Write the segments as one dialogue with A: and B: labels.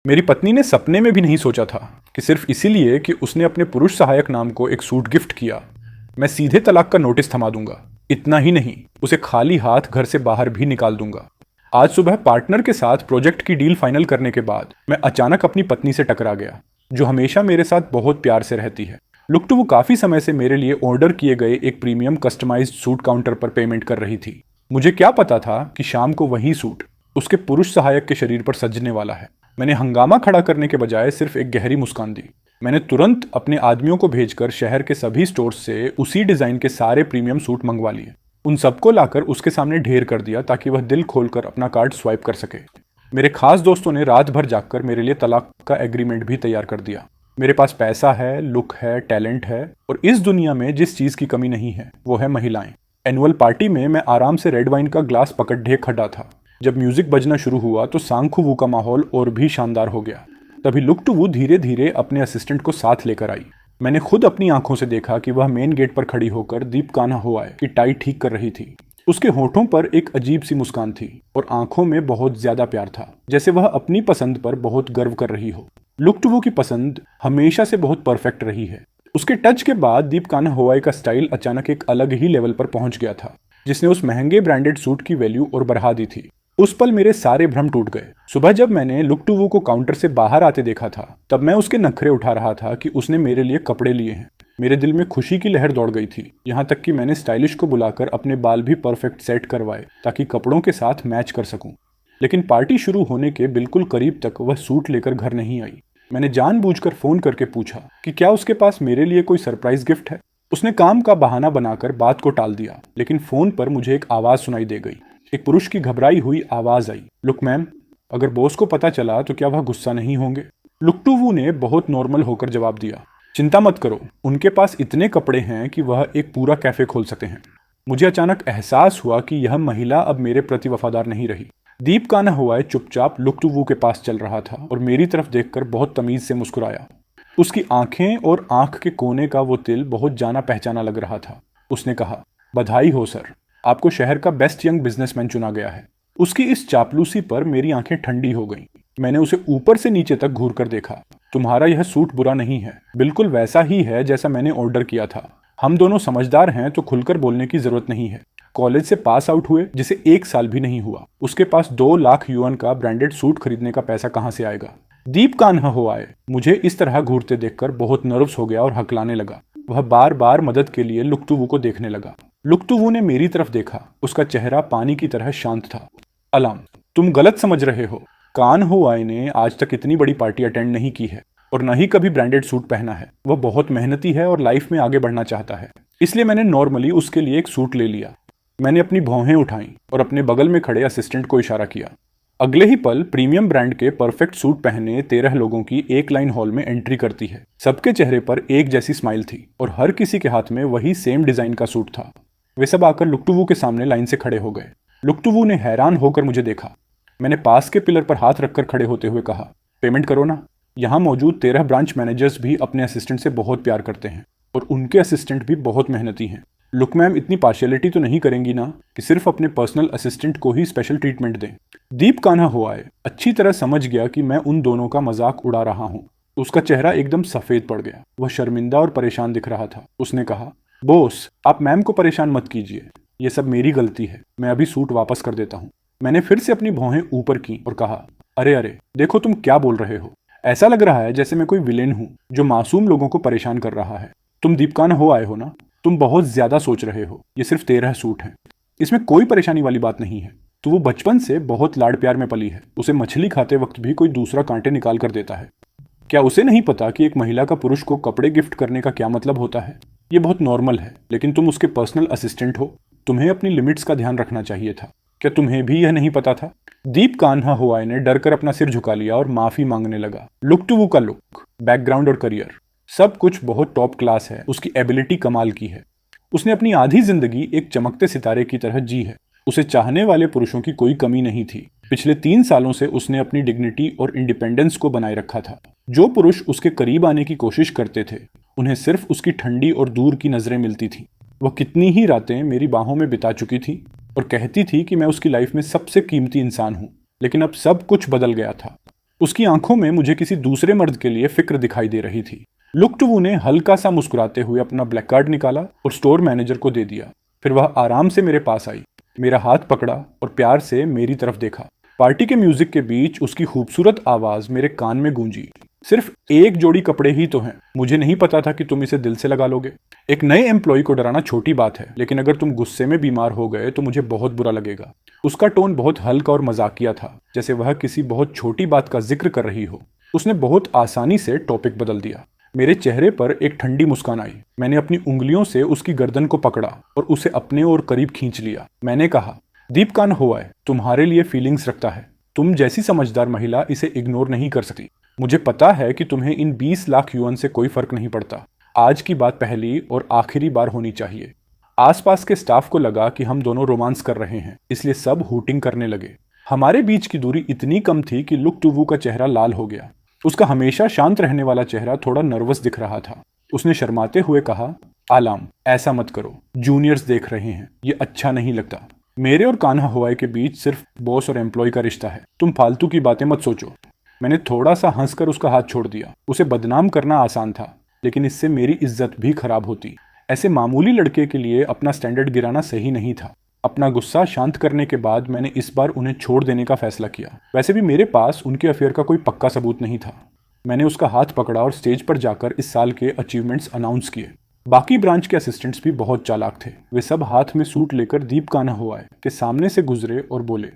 A: मेरी पत्नी ने सपने में भी नहीं सोचा था कि सिर्फ इसीलिए कि उसने अपने पुरुष सहायक नाम को एक सूट गिफ्ट किया, मैं सीधे तलाक का नोटिस थमा दूंगा। इतना ही नहीं, उसे खाली हाथ घर से बाहर भी निकाल दूंगा। आज सुबह पार्टनर के साथ प्रोजेक्ट की डील फाइनल करने के बाद मैं अचानक अपनी पत्नी से टकरा गया, जो हमेशा मेरे साथ बहुत प्यार से रहती है। लुक टू वो काफी समय से मेरे लिए ऑर्डर किए गए एक प्रीमियम कस्टमाइज्ड सूट काउंटर पर पेमेंट कर रही थी। मुझे क्या पता था कि शाम को वही सूट उसके पुरुष सहायक के शरीर पर सजने वाला है। मैंने हंगामा खड़ा करने के बजाय सिर्फ एक गहरी मुस्कान दी। मैंने तुरंत अपने आदमियों को भेजकर शहर के सभी स्टोर्स से उसी डिजाइन के सारे प्रीमियम सूट मंगवा लिए। उन सबको लाकर उसके सामने ढेर कर दिया ताकि वह दिल खोलकर अपना कार्ड स्वाइप कर सके। मेरे खास दोस्तों ने रात भर जागकर मेरे लिए तलाक का एग्रीमेंट भी तैयार कर दिया। मेरे पास पैसा है, लुक है, टैलेंट है, और इस दुनिया में जिस चीज की कमी नहीं है वो है महिलाएं। एनुअल पार्टी में मैं आराम से रेड वाइन का ग्लास पकड़े खड़ा था। जब म्यूजिक बजना शुरू हुआ तो सांखू वू का माहौल और भी शानदार हो गया। तभी लुक टू वू धीरे धीरे अपने असिस्टेंट को साथ लेकर आई। मैंने खुद अपनी आंखों से देखा कि वह मेन गेट पर खड़ी होकर दीप कान्हा होआए की टाई ठीक कर रही थी। उसके होठों पर एक अजीब सी मुस्कान थी और आंखों में बहुत ज्यादा प्यार था, जैसे वह अपनी पसंद पर बहुत गर्व कर रही हो। लुक टू वू की पसंद हमेशा से बहुत परफेक्ट रही है। उसके टच के बाद दीप कान्हा होआए का स्टाइल अचानक एक अलग ही लेवल पर पहुंच गया था, जिसने उस महंगे ब्रांडेड सूट की वैल्यू और बढ़ा दी थी। उस पल मेरे सारे भ्रम टूट गए। सुबह जब मैंने लुक टू वू को काउंटर से बाहर आते देखा था, तब मैं उसके नखरे उठा रहा था कि उसने मेरे लिए कपड़े लिए हैं। मेरे दिल में खुशी की लहर दौड़ गई थी, यहाँ तक कि मैंने स्टाइलिश को बुलाकर अपने बाल भी परफेक्ट सेट करवाए ताकि कपड़ों के साथ मैच कर सकूं। लेकिन पार्टी शुरू होने के बिल्कुल करीब तक वह सूट लेकर घर नहीं आई। मैंने जानबूझकर फोन करके पूछा कि क्या उसके पास मेरे लिए कोई सरप्राइज गिफ्ट है। उसने काम का बहाना बनाकर बात को टाल दिया, लेकिन फोन पर मुझे एक आवाज सुनाई दे गई। एक पुरुष की घबराई हुई आवाज आई, लुक मैम, अगर बॉस को पता चला तो क्या वह गुस्सा नहीं होंगे? लुक टू वू ने बहुत नॉर्मल होकर जवाब दिया, चिंता मत करो, उनके पास इतने कपड़े हैं कि वह एक पूरा कैफे खोल सकते हैं। मुझे अचानक एहसास हुआ कि यह महिला अब मेरे प्रति वफादार नहीं रही। दीप कान्हा हुआए चुपचाप लुक टू वू के पास चल रहा था और मेरी तरफ देखकर बहुत तमीज से मुस्कुराया। उसकी आंखें और आंख के कोने का वो तिल बहुत जाना पहचाना लग रहा था। उसने कहा, बधाई हो सर, आपको शहर का बेस्ट यंग बिजनेसमैन चुना गया है। उसकी इस चापलूसी पर मेरी आंखें ठंडी हो गईं। मैंने उसे ऊपर से नीचे तक घूर कर देखा। तुम्हारा यह सूट बुरा नहीं है, बिल्कुल वैसा ही है जैसा मैंने ऑर्डर किया था। हम दोनों समझदार हैं तो खुलकर बोलने की जरूरत नहीं है। कॉलेज से पास आउट हुए जिसे 1 साल भी नहीं हुआ, उसके पास 2 लाख युआन का ब्रांडेड सूट खरीदने का पैसा कहां से आएगा? दीप कान्हा होआए मुझे इस तरह घूरते देखकर बहुत नर्वस हो गया और हकलाने लगा। वह बार बार मदद के लिए लुक टू वू को देखने लगा। लुक टू वू ने मेरी तरफ देखा। उसका चेहरा पानी की तरह शांत था। अलाम, तुम गलत समझ रहे हो। कान होआए ने आज तक इतनी बड़ी पार्टी अटेंड नहीं की है और न ही कभी ब्रांडेड सूट पहना है। वह बहुत मेहनती है और लाइफ में आगे बढ़ना चाहता है, इसलिए मैंने नॉर्मली उसके लिए एक सूट ले लिया। मैंने अपनी भौहें उठाई और अपने बगल में खड़े असिस्टेंट को इशारा किया। अगले ही पल प्रीमियम ब्रांड के परफेक्ट सूट पहने 13 लोगों की एक लाइन हॉल में एंट्री करती है। सबके चेहरे पर एक जैसी स्माइल थी और हर किसी के हाथ में वही सेम डिजाइन का सूट था। वे सब आकर लुक टू वू के सामने लाइन से खड़े हो गए। लुक टू वू ने हैरान होकर मुझे देखा। मैंने पास के पिलर पर हाथ रखकर खड़े होते हुए कहा, पेमेंट करो ना। यहाँ मौजूद 13 ब्रांच मैनेजर्स भी अपने असिस्टेंट से बहुत प्यार करते हैं और उनके असिस्टेंट भी बहुत मेहनती हैं। लुक मैम इतनी पार्शियलिटी तो नहीं करेंगी ना कि सिर्फ अपने पर्सनल असिस्टेंट को ही स्पेशल ट्रीटमेंट दें। दीप कान्हा होआए अच्छी तरह समझ गया कि मैं उन दोनों का मजाक उड़ा रहा हूँ। उसका चेहरा एकदम सफेद पड़ गया। वह शर्मिंदा और परेशान दिख रहा था। उसने कहा, बॉस, आप मैम को परेशान मत कीजिए, ये सब मेरी गलती है। मैं अभी सूट वापस कर देता हूँ। मैंने फिर से अपनी भौहें ऊपर की और कहा, अरे अरे, देखो तुम क्या बोल रहे हो। ऐसा लग रहा है जैसे मैं कोई विलेन हूँ जो मासूम लोगों को परेशान कर रहा है। तुम दीप कान्हा होआए हो ना? तुम बहुत ज्यादा सोच रहे हो। ये सिर्फ 13 सूट हैं, इसमें कोई परेशानी वाली बात नहीं है। तो वो बचपन से बहुत लाड़ प्यार में पली है। उसे मछली खाते वक्त भी कोई दूसरा कांटे निकाल कर देता है। क्या उसे नहीं पता कि एक महिला का पुरुष को कपड़े गिफ्ट करने का क्या मतलब होता है? ये बहुत नॉर्मल है, लेकिन तुम उसके पर्सनल असिस्टेंट हो। तुम्हें अपनी लिमिट्स का ध्यान रखना चाहिए था। क्या तुम्हें भी यह नहीं पता था? दीप कान्हा होआए ने डरकर अपना सिर झुका लिया और माफी मांगने लगा। लुक टू वू का लुक, बैकग्राउंड और करियर सब कुछ बहुत टॉप क्लास है। उसकी एबिलिटी कमाल की है। उसने अपनी आधी जिंदगी एक चमकते सितारे की तरह जी है। उसे चाहने वाले पुरुषों की कोई कमी नहीं थी। पिछले 3 सालों से उसने अपनी डिग्निटी और इंडिपेंडेंस को बनाए रखा था। जो पुरुष उसके करीब आने की कोशिश करते थे, उन्हें सिर्फ उसकी ठंडी और दूर की नजरें मिलती थी। वह कितनी ही रातें मेरी बाहों में बिता चुकी थी और कहती थी कि मैं उसकी लाइफ में सबसे कीमती इंसान हूँ। लेकिन अब सब कुछ बदल गया था। उसकी आंखों में मुझे किसी दूसरे मर्द के लिए फिक्र दिखाई दे रही थी। लुक टू वू ने हल्का सा मुस्कुराते हुए अपना ब्लैक कार्ड निकाला और स्टोर मैनेजर को दे दिया। फिर वह आराम से मेरे पास आई, मेरा हाथ पकड़ा और प्यार से मेरी तरफ देखा। पार्टी के म्यूजिक के बीच उसकी खूबसूरत आवाज मेरे कान में गूंजी। सिर्फ एक जोड़ी कपड़े ही तो हैं, मुझे नहीं पता था कि तुम इसे दिल से लगा लोगे। एक नए एम्प्लॉय को डराना छोटी बात है, लेकिन अगर तुम गुस्से में बीमार हो गए तो मुझे बहुत बुरा लगेगा। उसका टोन बहुत हल्का और मजाकिया था, जैसे वह किसी बहुत छोटी बात का जिक्र कर रही हो। उसने बहुत आसानी से टॉपिक बदल दिया। मेरे चेहरे पर एक ठंडी मुस्कान आई। मैंने अपनी उंगलियों से उसकी गर्दन को पकड़ा और उसे अपने ओर करीब खींच लिया। मैंने कहा, दीप कान हुआ है, तुम्हारे लिए फीलिंग्स रखता है। तुम जैसी समझदार महिला इसे इग्नोर नहीं कर सकती। मुझे पता है कि तुम्हें इन 20 लाख युआन से कोई फर्क नहीं पड़ता। आज की बात पहली और आखिरी बार होनी चाहिए। आसपास के स्टाफ को लगा कि हम दोनों रोमांस कर रहे हैं, इसलिए सब हूटिंग करने लगे। हमारे बीच की दूरी इतनी कम थी कि लुक टू वू का चेहरा लाल हो गया। उसका हमेशा शांत रहने वाला चेहरा थोड़ा नर्वस दिख रहा था। उसने शर्माते हुए कहा, आलाम, ऐसा मत करो, जूनियर्स देख रहे हैं, ये अच्छा नहीं लगता। मेरे और कान्हा हुआई के बीच सिर्फ बॉस और एम्प्लॉय का रिश्ता है, तुम फालतू की बातें मत सोचो। मैंने थोड़ा सा हंसकर उसका हाथ छोड़ दिया। उसे बदनाम करना आसान था, लेकिन इससे मेरी इज्जत भी खराब होती। ऐसे मामूली लड़के के लिए अपना स्टैंडर्ड गिराना सही नहीं था। अपना गुस्सा शांत करने के बाद मैंने इस बार उन्हें छोड़ देने का फैसला किया। वैसे भी मेरे पास उनके अफेयर का कोई पक्का सबूत नहीं था। मैंने उसका हाथ पकड़ा और स्टेज पर जाकर इस साल के अचीवमेंट्स अनाउंस किए। बाकी ब्रांच के असिस्टेंट्स भी बहुत चालाक थे। वे सब हाथ में सूट लेकर दीप कान्हा हुआई के सामने से गुजरे और बोले,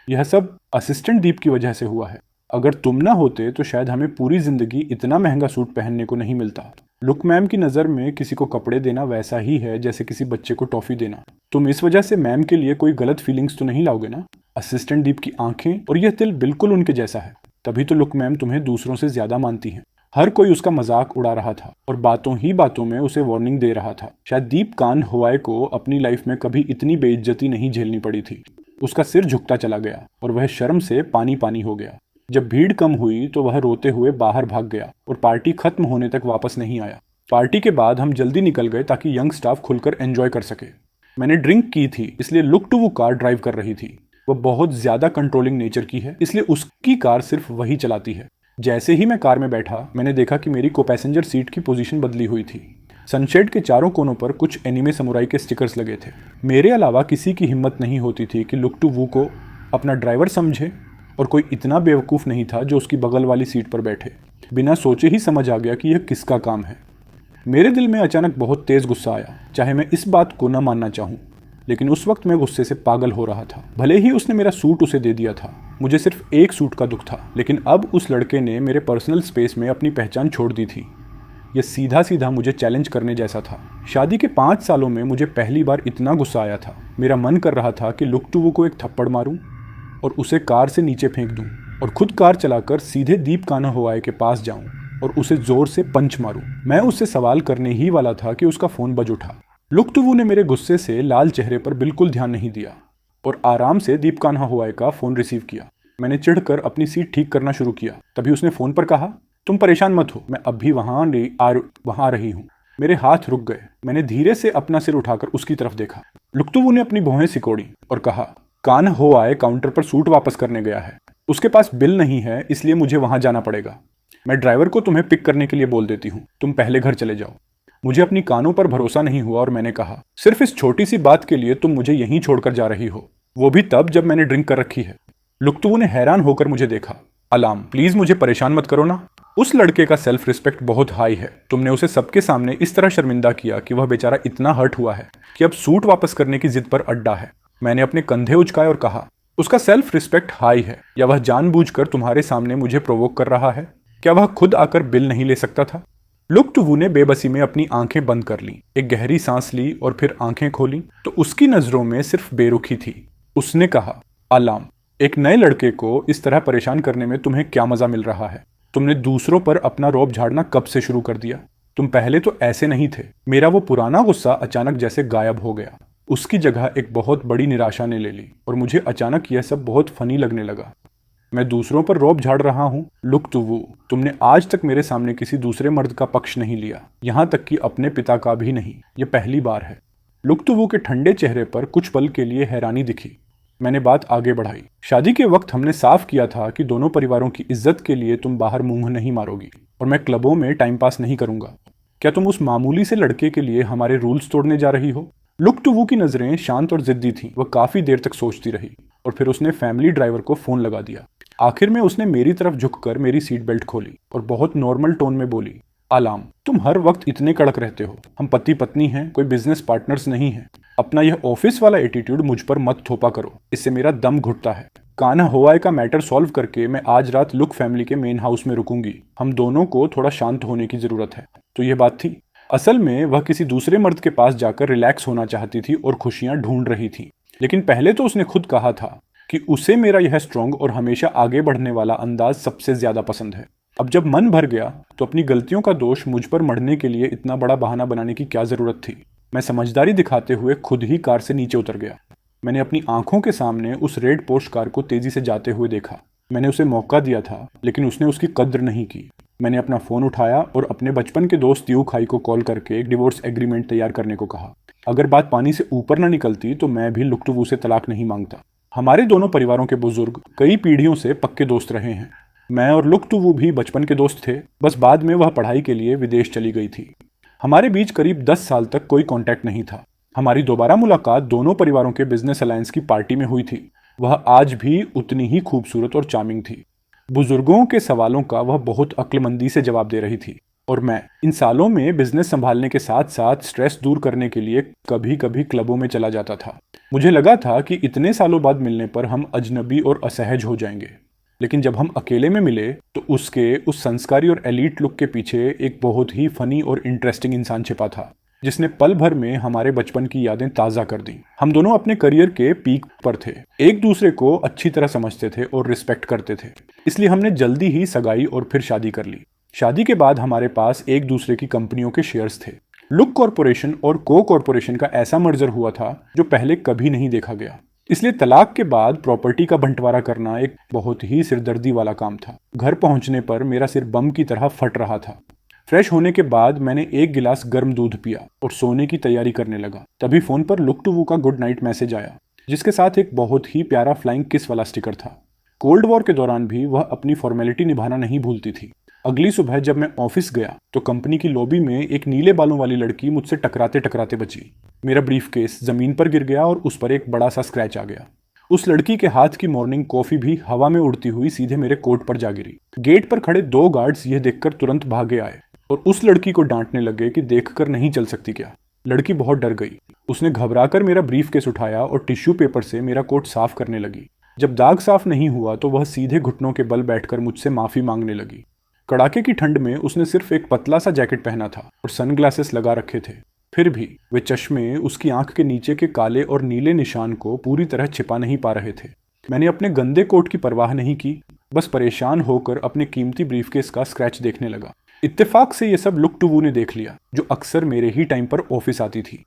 A: यह सब असिस्टेंट दीप की वजह से हुआ है। अगर तुम ना होते तो शायद हमें पूरी जिंदगी इतना महंगा सूट पहनने को नहीं मिलता। लुक मैम की नज़र में किसी को कपड़े देना वैसा ही है जैसे किसी बच्चे को टॉफी देना। तुम इस वजह से मैम के लिए कोई गलत फीलिंग्स तो नहीं लाओगे ना? असिस्टेंट दीप की आंखें और यह दिल बिल्कुल उनके जैसा है। तभी तो लुक मैम तुम्हें दूसरों से ज्यादा मानती हैं। हर कोई उसका मजाक उड़ा रहा था और बातों ही बातों में उसे वार्निंग दे रहा था। शायद दीप कान हुआई को अपनी लाइफ में कभी इतनी बेइज्जती नहीं झेलनी पड़ी थी। उसका सिर झुकता चला गया और वह शर्म से पानी पानी हो गया। जब भीड़ कम हुई तो वह रोते हुए बाहर भाग गया और पार्टी खत्म होने तक वापस नहीं आया। पार्टी के बाद हम जल्दी निकल गए ताकि यंग स्टाफ खुलकर एंजॉय कर सके। मैंने ड्रिंक की थी, इसलिए लुक टू वो कार ड्राइव कर रही थी। वह बहुत ज्यादा कंट्रोलिंग नेचर की है, इसलिए उसकी कार सिर्फ वही चलाती है। जैसे ही मैं कार में बैठा, मैंने देखा कि मेरी को पैसेंजर सीट की पोजीशन बदली हुई थी। सनशेड के चारों कोनों पर कुछ एनिमे समुराई के स्टिकर्स लगे थे। मेरे अलावा किसी की हिम्मत नहीं होती थी कि लुक टू वू को अपना ड्राइवर समझे, और कोई इतना बेवकूफ़ नहीं था जो उसकी बगल वाली सीट पर बैठे। बिना सोचे ही समझ आ गया कि यह किसका काम है। मेरे दिल में अचानक बहुत तेज़ गुस्सा आया, चाहे मैं इस बात को न मानना चाहूँ, लेकिन उस वक्त मैं गुस्से से पागल हो रहा था। भले ही उसने मेरा सूट उसे दे दिया था, मुझे सिर्फ एक सूट का दुख था, लेकिन अब उस लड़के ने मेरे पर्सनल स्पेस में अपनी पहचान छोड़ दी थी। यह सीधा सीधा मुझे चैलेंज करने जैसा था। शादी के 5 सालों में मुझे पहली बार इतना गुस्सा आया था। मेरा मन कर रहा था कि लुक टू वू को एक थप्पड़ मारूं और उसे कार से नीचे फेंक दूं और खुद कार चलाकर सीधे दीप कान्हा हुआई के पास जाऊं और उसे जोर से पंच मारूं। मैं उससे सवाल करने ही वाला था कि उसका फोन बज उठा। लुक टू वू ने मेरे गुस्से से लाल चेहरे पर बिल्कुल ध्यान नहीं दिया और आराम से दीप कान्हा हुआई का फोन रिसीव किया। मैंने चिढ़कर अपनी सीट ठीक करना शुरू किया। तभी उसने फोन पर कहा, तुम परेशान मत हो, मैं अभी वहां आ रही हूँ। मेरे हाथ रुक गए। मैंने धीरे से अपना सिर उठाकर उसकी तरफ देखा। लुक टू वू ने अपनी भौहें सिकोड़ी और कहा, कान्हा हुआई काउंटर पर सूट वापस करने गया है। उसके पास बिल नहीं है, इसलिए मुझे वहां जाना पड़ेगा। मैं ड्राइवर को तुम्हें पिक करने के लिए बोल देती हूँ, तुम पहले घर चले जाओ। मुझे अपनी कानों पर भरोसा नहीं हुआ और मैंने कहा, सिर्फ इस छोटी सी बात के लिए तुम मुझे यहीं छोड़कर जा रही हो, वो भी तब जब मैंने ड्रिंक कर रखी है। लुक टू वू ने हैरान होकर मुझे देखा। अलाम, प्लीज मुझे परेशान मत करो ना। उस लड़के का सेल्फ रिस्पेक्ट बहुत हाई है। तुमने उसे सबके सामने इस तरह शर्मिंदा किया कि वह बेचारा इतना हर्ट हुआ है कि अब सूट वापस करने की जिद पर अड्डा है। मैंने अपने कंधे उचकाए और कहा, उसका सेल्फ रिस्पेक्ट हाई है या वह जानबूझकर तुम्हारे सामने मुझे प्रोवोक कर रहा है? क्या वह खुद आकर बिल नहीं ले सकता था? लुक टू वू ने बेबसी में अपनी आंखें बंद कर ली, एक गहरी सांस ली और फिर आंखें खोली तो उसकी नजरों में सिर्फ बेरुखी थी। उसने कहा, अलाम, एक नए लड़के को इस तरह परेशान करने में तुम्हें क्या मजा मिल रहा है? तुमने दूसरों पर अपना रौब झाड़ना कब से शुरू कर दिया? तुम पहले तो ऐसे नहीं थे। मेरा वो पुराना गुस्सा अचानक जैसे गायब हो गया। उसकी जगह एक बहुत बड़ी निराशा ने ले ली और मुझे अचानक यह सब बहुत फनी लगने लगा। मैं दूसरों पर रौब झाड़ रहा हूँ? लुक टू वू, तुमने आज तक मेरे सामने किसी दूसरे मर्द का पक्ष नहीं लिया, यहाँ तक कि अपने पिता का भी नहीं। यह पहली बार है। लुक टू वू के ठंडे चेहरे पर कुछ पल के लिए हैरानी दिखी। मैंने बात आगे बढ़ाई। शादी के वक्त हमने साफ किया था कि दोनों परिवारों की इज्जत के लिए तुम बाहर मुंह नहीं मारोगी और मैं क्लबों में टाइम पास नहीं करूंगा। क्या तुम उस मामूली से लड़के के लिए हमारे रूल्स तोड़ने जा रही हो? लुक टू वू की नजरें शांत और जिद्दी थीं। वह काफी देर तक सोचती रही और फिर उसने फैमिली ड्राइवर को फोन लगा दिया। आखिर में उसने मेरी तरफ झुककर मेरी सीट बेल्ट खोली और बहुत नॉर्मल टोन में बोली, आलाम, तुम हर वक्त इतने कड़क रहते हो। हम पति पत्नी हैं, कोई बिजनेस पार्टनर्स नहीं हैं। अपना यह ऑफिस वाला एटीट्यूड मुझ पर मत थोपा करो, इससे मेरा दम घुटता है। कान्हा होआय का मैटर सॉल्व करके मैं आज रात लुक फैमिली के मेन हाउस में रुकूंगी। हम दोनों को थोड़ा शांत होने की जरूरत है। तो यह बात थी। असल में वह किसी दूसरे मर्द के पास जाकर रिलैक्स होना चाहती थी और खुशियां ढूंढ रही थी। लेकिन पहले तो उसने खुद कहा था कि उसे मेरा यह स्ट्रांग और हमेशा आगे बढ़ने वाला अंदाज सबसे ज्यादा पसंद है। अब जब मन भर गया तो अपनी गलतियों का दोष मुझ पर मढ़ने के लिए इतना बड़ा बहाना बनाने की क्या जरूरत थी? मैं समझदारी दिखाते हुए खुद ही कार से नीचे उतर गया। मैंने अपनी आंखों के सामने उस रेड पोर्श कार को तेजी से जाते हुए देखा। मैंने उसे मौका दिया था, लेकिन उसने उसकी कद्र नहीं की। मैंने अपना फोन उठाया और अपने बचपन के दोस्त यू खाई को कॉल करके एक डिवोर्स एग्रीमेंट तैयार करने को कहा। अगर बात पानी से ऊपर न निकलती तो मैं भी लुक टू वू से तलाक नहीं मांगता। हमारे दोनों परिवारों के बुजुर्ग कई पीढ़ियों से पक्के दोस्त रहे हैं। मैं और लुक टू वू भी बचपन के दोस्त थे, बस बाद में वह पढ़ाई के लिए विदेश चली गई थी। हमारे बीच करीब 10 साल तक कोई कांटेक्ट नहीं था। हमारी दोबारा मुलाकात दोनों परिवारों के बिजनेस अलायंस की पार्टी में हुई थी। वह आज भी उतनी ही खूबसूरत और चार्मिंग थी। बुजुर्गों के सवालों का वह बहुत अक्लमंदी से जवाब दे रही थी और मैं इन सालों में बिजनेस संभालने के साथ साथ स्ट्रेस दूर करने के लिए कभी कभी क्लबों में चला जाता था। मुझे लगा था कि इतने सालों बाद मिलने पर हम अजनबी और असहज हो जाएंगे, लेकिन जब हम अकेले में मिले तो उसके उस संस्कारी और एलीट लुक के पीछे एक बहुत ही फनी और इंटरेस्टिंग इंसान छिपा था, जिसने पल भर में हमारे बचपन की यादें ताज़ा कर दी। हम दोनों अपने करियर के पीक पर थे, एक दूसरे को अच्छी तरह समझते थे और रिस्पेक्ट करते थे। इसलिए हमने जल्दी ही सगाई और फिर शादी कर ली। शादी के बाद हमारे पास एक दूसरे की कंपनियों के शेयर्स थे। लुक कॉरपोरेशन और को कॉरपोरेशन का ऐसा मर्जर हुआ था जो पहले कभी नहीं देखा गया। इसलिए तलाक के बाद प्रॉपर्टी का बंटवारा करना एक बहुत ही सिरदर्दी वाला काम था। घर पहुंचने पर मेरा सिर बम की तरह फट रहा था। फ्रेश होने के बाद मैंने एक गिलास गर्म दूध पिया और सोने की तैयारी करने लगा। तभी फोन पर लुक टू वू का गुड नाइट मैसेज आया, जिसके साथ एक बहुत ही प्यारा फ्लाइंग किस वाला स्टिकर था। कोल्ड वॉर के दौरान भी वह अपनी फॉर्मेलिटी निभाना नहीं भूलती थी। अगली सुबह जब मैं ऑफिस गया तो कंपनी की लॉबी में एक नीले बालों वाली लड़की मुझसे टकराते टकराते बची। मेरा ब्रीफकेस जमीन पर गिर गया और उस पर एक बड़ा सा स्क्रैच आ गया। उस लड़की के हाथ की मॉर्निंग कॉफी भी हवा में उड़ती हुई सीधे मेरे कोट पर जा गिरी। गेट पर खड़े 2 गार्ड्स यह देखकर तुरंत भागे आए और उस लड़की को डांटने लगे कि देखकर नहीं चल सकती क्या। लड़की बहुत डर गई। उसने घबराकर मेरा ब्रीफकेस उठाया और टिश्यू पेपर से मेरा कोट साफ करने लगी। जब दाग साफ नहीं हुआ तो वह सीधे घुटनों के बल बैठकर मुझसे माफी मांगने लगी। कड़ाके की ठंड में उसने सिर्फ एक पतला सा जैकेट पहना था और सनग्लासेस लगा रखे थे। फिर भी वे चश्मे उसकी आंख के नीचे के काले और नीले निशान को पूरी तरह छिपा नहीं पा रहे थे। मैंने अपने गंदे कोट की परवाह नहीं की, बस परेशान होकर अपने कीमती ब्रीफकेस का स्क्रैच देखने लगा। इत्तेफाक से ये सब लुक टू वू ने देख लिया, जो अक्सर मेरे ही टाइम पर ऑफिस आती थी।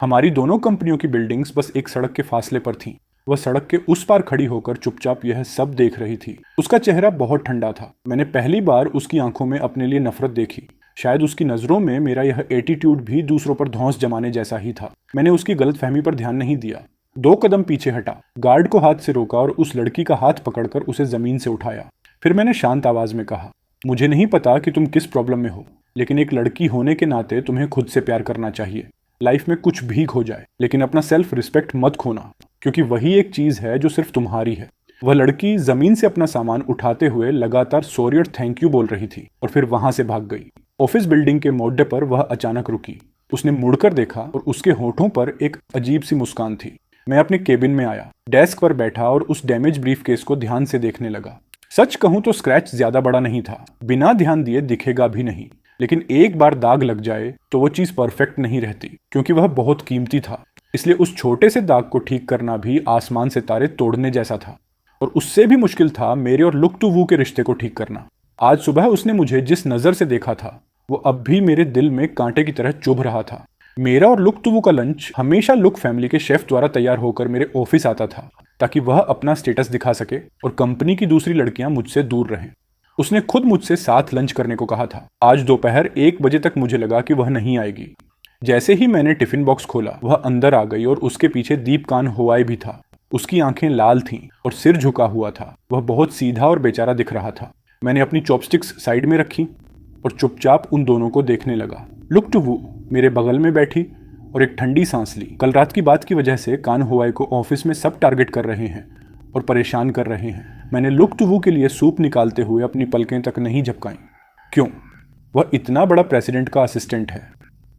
A: हमारी दोनों कंपनियों की बिल्डिंग्स बस एक सड़क के फासले पर थीं। वह सड़क के उस पार खड़ी होकर चुपचाप यह सब देख रही थी। उसका चेहरा बहुत ठंडा था। मैंने पहली बार उसकी आंखों में अपने लिए नफरत देखी। शायद उसकी नजरों में मेरा यह एटीट्यूड भी दूसरों पर धौंस जमाने जैसा ही था। मैंने उसकी गलतफहमी पर ध्यान नहीं दिया। 2 कदम पीछे हटा, गार्ड को हाथ से रोका और उस लड़की का हाथ पकड़कर उसे जमीन से उठाया। फिर मैंने शांत आवाज में कहा, मुझे नहीं पता कि तुम किस प्रॉब्लम में हो, लेकिन एक लड़की होने के नाते तुम्हें खुद से प्यार करना चाहिए। लाइफ में कुछ भी खो जाए, लेकिन अपना सेल्फ रिस्पेक्ट मत खोना, क्योंकि वही एक चीज है जो सिर्फ तुम्हारी है। वह लड़की जमीन से अपना सामान उठाते हुए लगातार सॉरी और थैंक यू बोल रही थी और फिर वहां से भाग गई। ऑफिस बिल्डिंग के मोड्डे पर वह अचानक रुकी। उसने मुड़कर देखा और उसके होठों पर एक अजीब सी मुस्कान थी। मैं अपने केबिन में आया, डेस्क पर बैठा और उस डैमेज ब्रीफकेस को ध्यान से देखने लगा। सच कहूं तो स्क्रैच ज्यादा बड़ा नहीं था, बिना ध्यान दिए दिखेगा भी नहीं, लेकिन एक बार दाग लग जाए तो वो चीज परफेक्ट नहीं रहती, क्योंकि वह बहुत कीमती था। इसलिए उस छोटे से दाग को ठीक करना भी आसमान से तारे तोड़ने जैसा था, और उससे भी मुश्किल था मेरे और लुक टू वू के रिश्ते को ठीक करना। आज सुबह उसने मुझे जिस नजर से देखा था वो अब भी मेरे दिल में कांटे की तरह चुभ रहा था। मेरा और लुक टू वू का लंच हमेशा लुक फैमिली के शेफ द्वारा तैयार होकर मेरे ऑफिस आता था, ताकि वह अपना स्टेटस दिखा सके और कंपनी की दूसरी लड़कियां मुझसे दूर रहें। उसने खुद मुझसे साथ लंच करने को कहा था। आज दोपहर 1 बजे तक मुझे लगा कि वह नहीं आएगी। जैसे ही मैंने टिफिन बॉक्स खोला, वह अंदर आ गई और उसके पीछे दीपकान होआय भी था। उसकी आंखें लाल थीं और सिर झुका हुआ था। वह बहुत सीधा और बेचारा दिख रहा था। मैंने अपनी चॉपस्टिक्स साइड में रखी और चुपचाप उन दोनों को देखने लगा। लुक टू वू मेरे बगल में बैठी और एक ठंडी सांस ली। कल रात की बात की वजह से कान हुआई को ऑफिस में सब टारगेट कर रहे हैं और परेशान कर रहे हैं। मैंने लुक टू वू के लिए सूप निकालते हुए अपनी पलकें तक नहीं झपकाईं। क्यों? वह इतना बड़ा प्रेसिडेंट का असिस्टेंट है,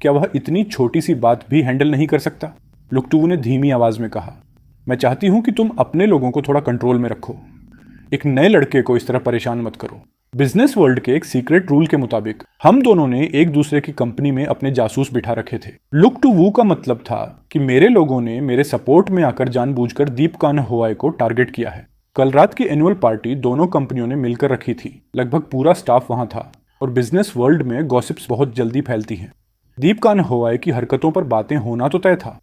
A: क्या वह इतनी छोटी सी बात भी हैंडल नहीं कर सकता? लुक टू वू ने धीमी आवाज में कहा, मैं चाहती हूं कि तुम अपने लोगों को थोड़ा कंट्रोल में रखो। एक नए लड़के को इस तरह परेशान मत करो। बिजनेस वर्ल्ड के एक सीक्रेट रूल के मुताबिक हम दोनों ने एक दूसरे की कंपनी में अपने जासूस बिठा रखे थे। लुक टू वू का मतलब था कि मेरे लोगों ने मेरे सपोर्ट में आकर जानबूझकर दीप कान्ह होआई को टारगेट किया है। कल रात की एनुअल पार्टी दोनों कंपनियों ने मिलकर रखी थी। लगभग पूरा स्टाफ वहां था और बिजनेस वर्ल्ड में गॉसिप्स बहुत जल्दी फैलती हैं। दीप कान्ह होआई की हरकतों पर बातें होना तो तय था।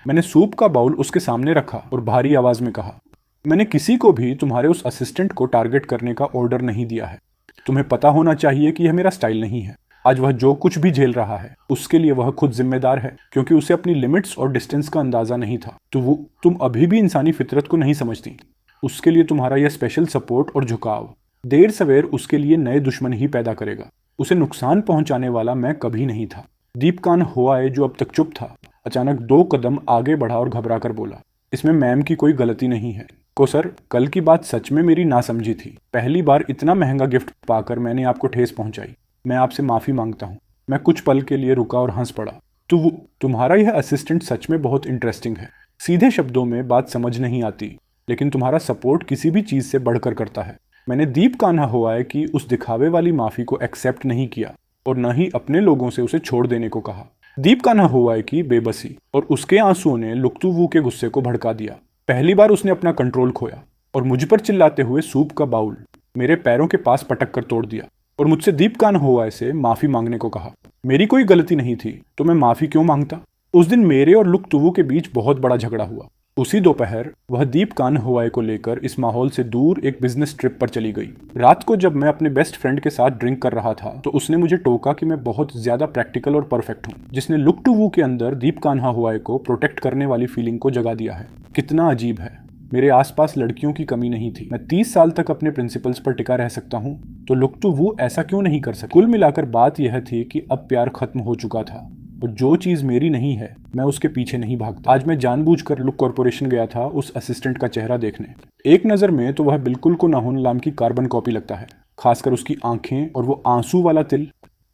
A: मैंने सूप का बाउल उसके सामने रखा और भारी आवाज में कहा, मैंने किसी को भी तुम्हारे उस असिस्टेंट को टारगेट करने का ऑर्डर नहीं दिया है। तुम्हें पता होना चाहिए कि यह मेरा स्टाइल नहीं है। आज वह जो कुछ भी झेल रहा है उसके लिए वह खुद जिम्मेदार है, क्योंकि उसे अपनी लिमिट्स और डिस्टेंस का अंदाजा नहीं था। तो तुम अभी भी इंसानी फितरत को नहीं समझती। उसके लिए तुम्हारा यह स्पेशल सपोर्ट और झुकाव देर सवेर उसके लिए नए दुश्मन ही पैदा करेगा। उसे नुकसान पहुंचाने वाला मैं कभी नहीं था। दीप कान्ह होआई, जो अब तक चुप था, अचानक 2 कदम आगे बढ़ा और घबरा कर बोला, इसमें मैम की कोई गलती नहीं है। को सर, कल की बात सच में मेरी नासमझी थी। पहली बार इतना महंगा गिफ्ट पाकर मैंने आपको ठेस पहुंचाई। मैं आपसे माफी मांगता हूं। मैं कुछ पल के लिए रुका और हंस पड़ा। तुम्हारा यह असिस्टेंट सच में बहुत इंटरेस्टिंग है। सीधे शब्दों में बात समझ नहीं आती, लेकिन तुम्हारा सपोर्ट किसी भी चीज से बढ़कर करता है। मैंने दीप कान्हा होआई की उस दिखावे वाली माफी को एक्सेप्ट नहीं किया और न ही अपने लोगों से उसे छोड़ देने को कहा। दीप कान्हा होआई की बेबसी और उसके आंसुओं ने लुक टू वू के गुस्से को भड़का दिया। पहली बार उसने अपना कंट्रोल खोया और मुझ पर चिल्लाते हुए सूप का बाउल मेरे पैरों के पास पटक कर तोड़ दिया और मुझसे दीप कान्हा होआई से माफी मांगने को कहा। मेरी कोई गलती नहीं थी तो मैं माफी क्यों मांगता? उस दिन मेरे और लुक टू वू के बीच बहुत बड़ा झगड़ा हुआ। उसी दोपहर वह दीप कान्ह होआई को लेकर इस माहौल से दूर एक बिजनेस ट्रिप पर चली गई। रात को जब मैं अपने बेस्ट फ्रेंड के साथ ड्रिंक कर रहा था तो उसने मुझे टोका कि मैं बहुत ज्यादा प्रैक्टिकल और परफेक्ट हूँ, जिसने लुक टू वू के अंदर दीप कान्हा होआई को प्रोटेक्ट करने वाली फीलिंग को जगा दिया है। कितना अजीब है। मेरे आसपास लड़कियों की कमी नहीं थी। मैं 30 साल तक अपने प्रिंसिपल्स पर टिका रह सकता हूँ, तो लुक टू वू ऐसा क्यों नहीं कर सकता? कुल मिलाकर बात यह थी कि अब प्यार खत्म हो चुका था और जो चीज मेरी नहीं है मैं उसके पीछे नहीं भागता। आज मैं जानबूझकर लुक कॉर्पोरेशन गया था उस असिस्टेंट का चेहरा देखने। एक नजर में तो वह बिल्कुल को नाहुन लाम की कार्बन कॉपी लगता है, खासकर उसकी आंखें और वो आंसू वाला तिल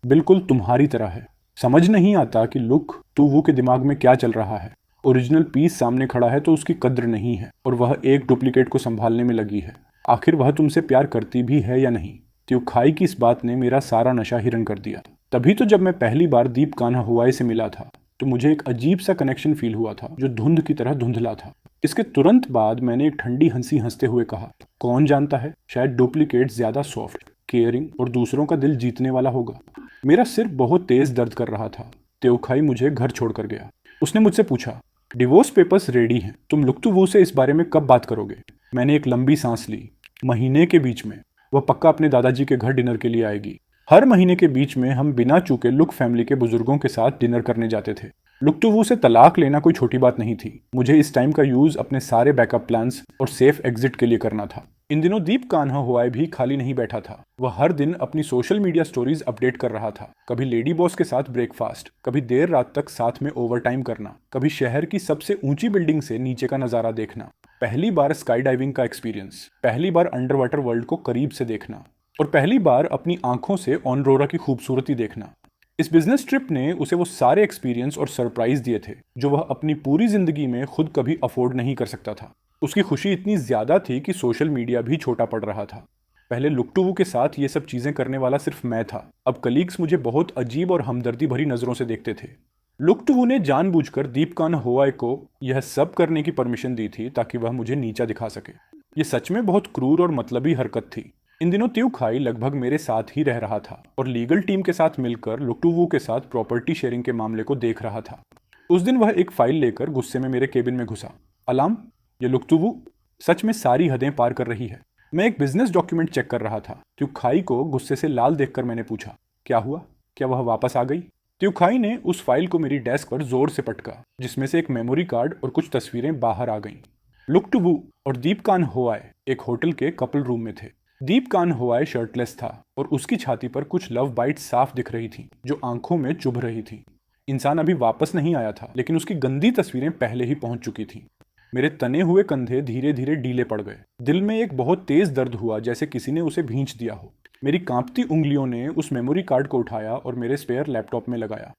A: बिल्कुल तुम्हारी तरह है। समझ नहीं आता कि लुक टू वू के दिमाग में क्या चल रहा है। ओरिजिनल पीस सामने खड़ा है तो उसकी कद्र नहीं है और वह एक डुप्लीकेट को संभालने में लगी है। आखिर वह तुमसे प्यार करती भी है या नहीं? त्योखाई की इस बात ने मेरा सारा नशा हिरन कर दिया। तभी तो जब मैं पहली बार दीप कान्हा होआई से मिला था तो मुझे एक अजीब सा कनेक्शन फील हुआ था जो धुंध की तरह धुंधला था। इसके तुरंत बाद मैंने एक ठंडी हंसी हंसते हुए कहा, कौन जानता है, शायद डुप्लीकेट ज्यादा सॉफ्ट, केयरिंग और दूसरों का दिल जीतने वाला होगा। मेरा सिर बहुत तेज दर्द कर रहा था। त्योखाई मुझे घर छोड़कर गया। उसने मुझसे पूछा, डिवोर्स पेपर्स रेडी हैं, तुम लुक टू वू से इस बारे में कब बात करोगे? मैंने एक लंबी सांस ली। महीने के बीच में। वह पक्का अपने दादाजी के घर डिनर के लिए आएगी। हर महीने के बीच में हम बिना चूके लुक फैमिली के बुजुर्गों के साथ डिनर करने जाते थे। लुक टू वू से तलाक लेना कोई छोटी बात नहीं थी। मुझे इस टाइम का यूज अपने सारे बैकअप प्लान्स और सेफ एग्जिट के लिए करना था। इन दिनों दीप कान्हा होआई भी खाली नहीं बैठा था। वह हर दिन अपनी सोशल मीडिया स्टोरीज अपडेट कर रहा था। कभी लेडी बॉस के साथ ब्रेकफास्ट, कभी देर रात तक साथ में ओवरटाइम करना, कभी शहर की सबसे ऊंची बिल्डिंग से नीचे का नजारा देखना, पहली बार स्काई डाइविंग का एक्सपीरियंस, पहली बार अंडर वाटर वर्ल्ड को करीब से देखना और पहली बार अपनी आंखों से ऑनरोरा की खूबसूरती देखना। इस बिजनेस ट्रिप ने उसे वो सारे एक्सपीरियंस और सरप्राइज दिए थे जो वह अपनी पूरी जिंदगी में खुद कभी अफोर्ड नहीं कर सकता था। उसकी खुशी इतनी ज्यादा थी कि सोशल मीडिया भी छोटा पड़ रहा था। पहले लुक टू वू के साथ ये सब चीजें करने वाला सिर्फ मैं था। अब कलीग्स मुझे बहुत अजीब और हमदर्दी भरी नजरों से देखते थे। लुक टू वू ने जानबूझकर दीप कान्हा होआई को यह सब करने की परमिशन दी थी ताकि वह मुझे नीचा दिखा सके। ये सच में बहुत क्रूर और मतलबी हरकत थी। इन दिनों त्योखाई लगभग मेरे साथ ही रह रहा था और लीगल टीम के साथ मिलकर लुक टू वू के साथ प्रॉपर्टी शेयरिंग के मामले को देख रहा था। उस दिन वह एक फाइल लेकर गुस्से में मेरे केबिन में घुसा। अलार्म, ये लुक टू वू सच में सारी हदें पार कर रही है। मैं एक बिजनेस डॉक्यूमेंट चेक कर रहा था। त्योखाई को गुस्से से लाल देखकर मैंने पूछा, क्या हुआ? क्या वह वापस आ गई? त्योखाई ने उस फाइल को मेरी डेस्क पर जोर से पटका, जिसमें से एक मेमोरी कार्ड और कुछ तस्वीरें बाहर आ गईं। लुक टू वू और दीप कान होआय एक होटल के कपल रूम में थे। दीप कान होआय शर्टलेस था और उसकी छाती पर कुछ लव बाइट्स साफ दिख रही थी जो आंखों में चुभ रही थी। इंसान अभी वापस नहीं आया था, लेकिन उसकी गंदी तस्वीरें पहले ही पहुंच चुकी थी। मेरे तने हुए कंधे धीरे धीरे ढीले पड़ गए। दिल में एक बहुत तेज दर्द हुआ, जैसे किसी ने उसे भींच दिया हो। मेरी कांपती उंगलियों ने उस मेमोरी कार्ड को उठाया और मेरे स्पेयर लैपटॉप में लगाया।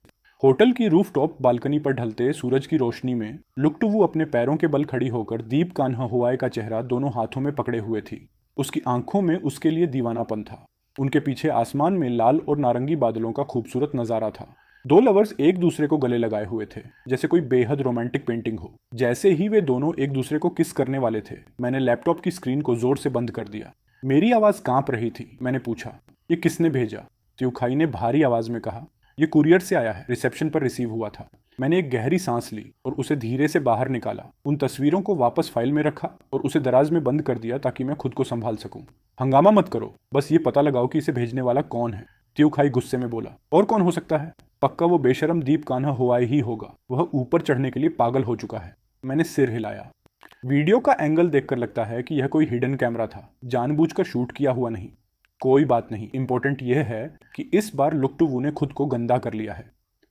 A: होटल की रूफटॉप बालकनी पर ढलते सूरज की रोशनी में लुक टू वू अपने पैरों के बल खड़ी होकर दीप कान्हा हुआए का चेहरा दोनों हाथों में पकड़े हुए थी। उसकी आंखों में उसके लिए दीवानापन था। उनके पीछे आसमान में लाल और नारंगी बादलों का खूबसूरत नजारा था। दो लवर्स एक दूसरे को गले लगाए हुए थे, जैसे कोई बेहद रोमांटिक पेंटिंग हो। जैसे ही वे दोनों एक दूसरे को किस करने वाले थे, मैंने लैपटॉप की स्क्रीन को जोर से बंद कर दिया। मेरी आवाज कांप रही थी। मैंने पूछा, ये किसने भेजा? त्यूखाई ने भारी आवाज में कहा, ये कुरियर से आया है, रिसेप्शन पर रिसीव हुआ था। मैंने एक गहरी सांस ली और उसे धीरे से बाहर निकाला। उन तस्वीरों को वापस फाइल में रखा और उसे दराज में बंद कर दिया ताकि मैं खुद को संभाल सकूं। हंगामा मत करो, बस ये पता लगाओ कि इसे भेजने वाला कौन है। त्यूखाई गुस्से में बोला। और कौन हो सकता है? पक्का वो बेशरम दीप कान्हा हुआए ही होगा। वह ऊपर चढ़ने के लिए पागल हो चुका है। मैंने सिर हिलाया। वीडियो का एंगल देखकर लगता है कि यह कोई हिडन कैमरा था, जानबूझकर शूट किया हुआ नहीं। कोई बात नहीं, इंपॉर्टेंट यह है कि इस बार लुक टू वू ने खुद को गंदा कर लिया है।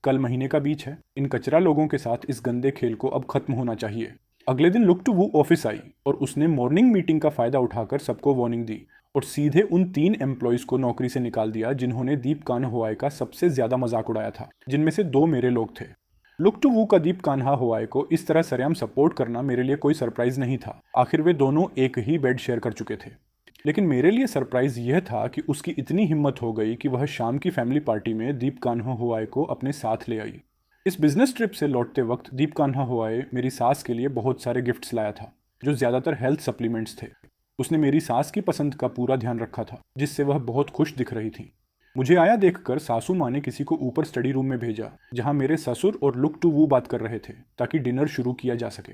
A: कल महीने का बीच है। इन कचरा लोगों के साथ इस गंदे खेल को अब खत्म होना चाहिए। अगले दिन लुक टू वू ऑफिस आई और उसने मॉर्निंग मीटिंग का फायदा उठाकर सबको वार्निंग दी और सीधे उन 3 एम्प्लॉयज को नौकरी से निकाल दिया जिन्होंने दीप कान्हा हुआए का सबसे ज्यादा मजाक उड़ाया था, जिनमें से 2 मेरे लोग थे। लुक टू वू का दीप कान्हा हुआए को इस तरह सरेआम सपोर्ट करना मेरे लिए कोई सरप्राइज नहीं था। आखिर वे दोनों एक ही बेड शेयर कर चुके थे। लेकिन मेरे लिए सरप्राइज यह था कि उसकी इतनी हिम्मत हो गई कि वह शाम की फैमिली पार्टी में दीप कान्हा हुआए को अपने साथ ले आई। इस बिजनेस ट्रिप से लौटते वक्त दीप कान्हा हुआए मेरी सास के लिए बहुत सारे गिफ्ट्स लाया था, जो ज्यादातर हेल्थ सप्लीमेंट्स थे। उसने मेरी सास की पसंद का पूरा ध्यान रखा था, जिससे वह बहुत खुश दिख रही थी। मुझे आया देखकर सासू माँ ने किसी को ऊपर स्टडी रूम में भेजा, जहां मेरे ससुर और लुक टू वू बात कर रहे थे ताकि डिनर शुरू किया जा सके।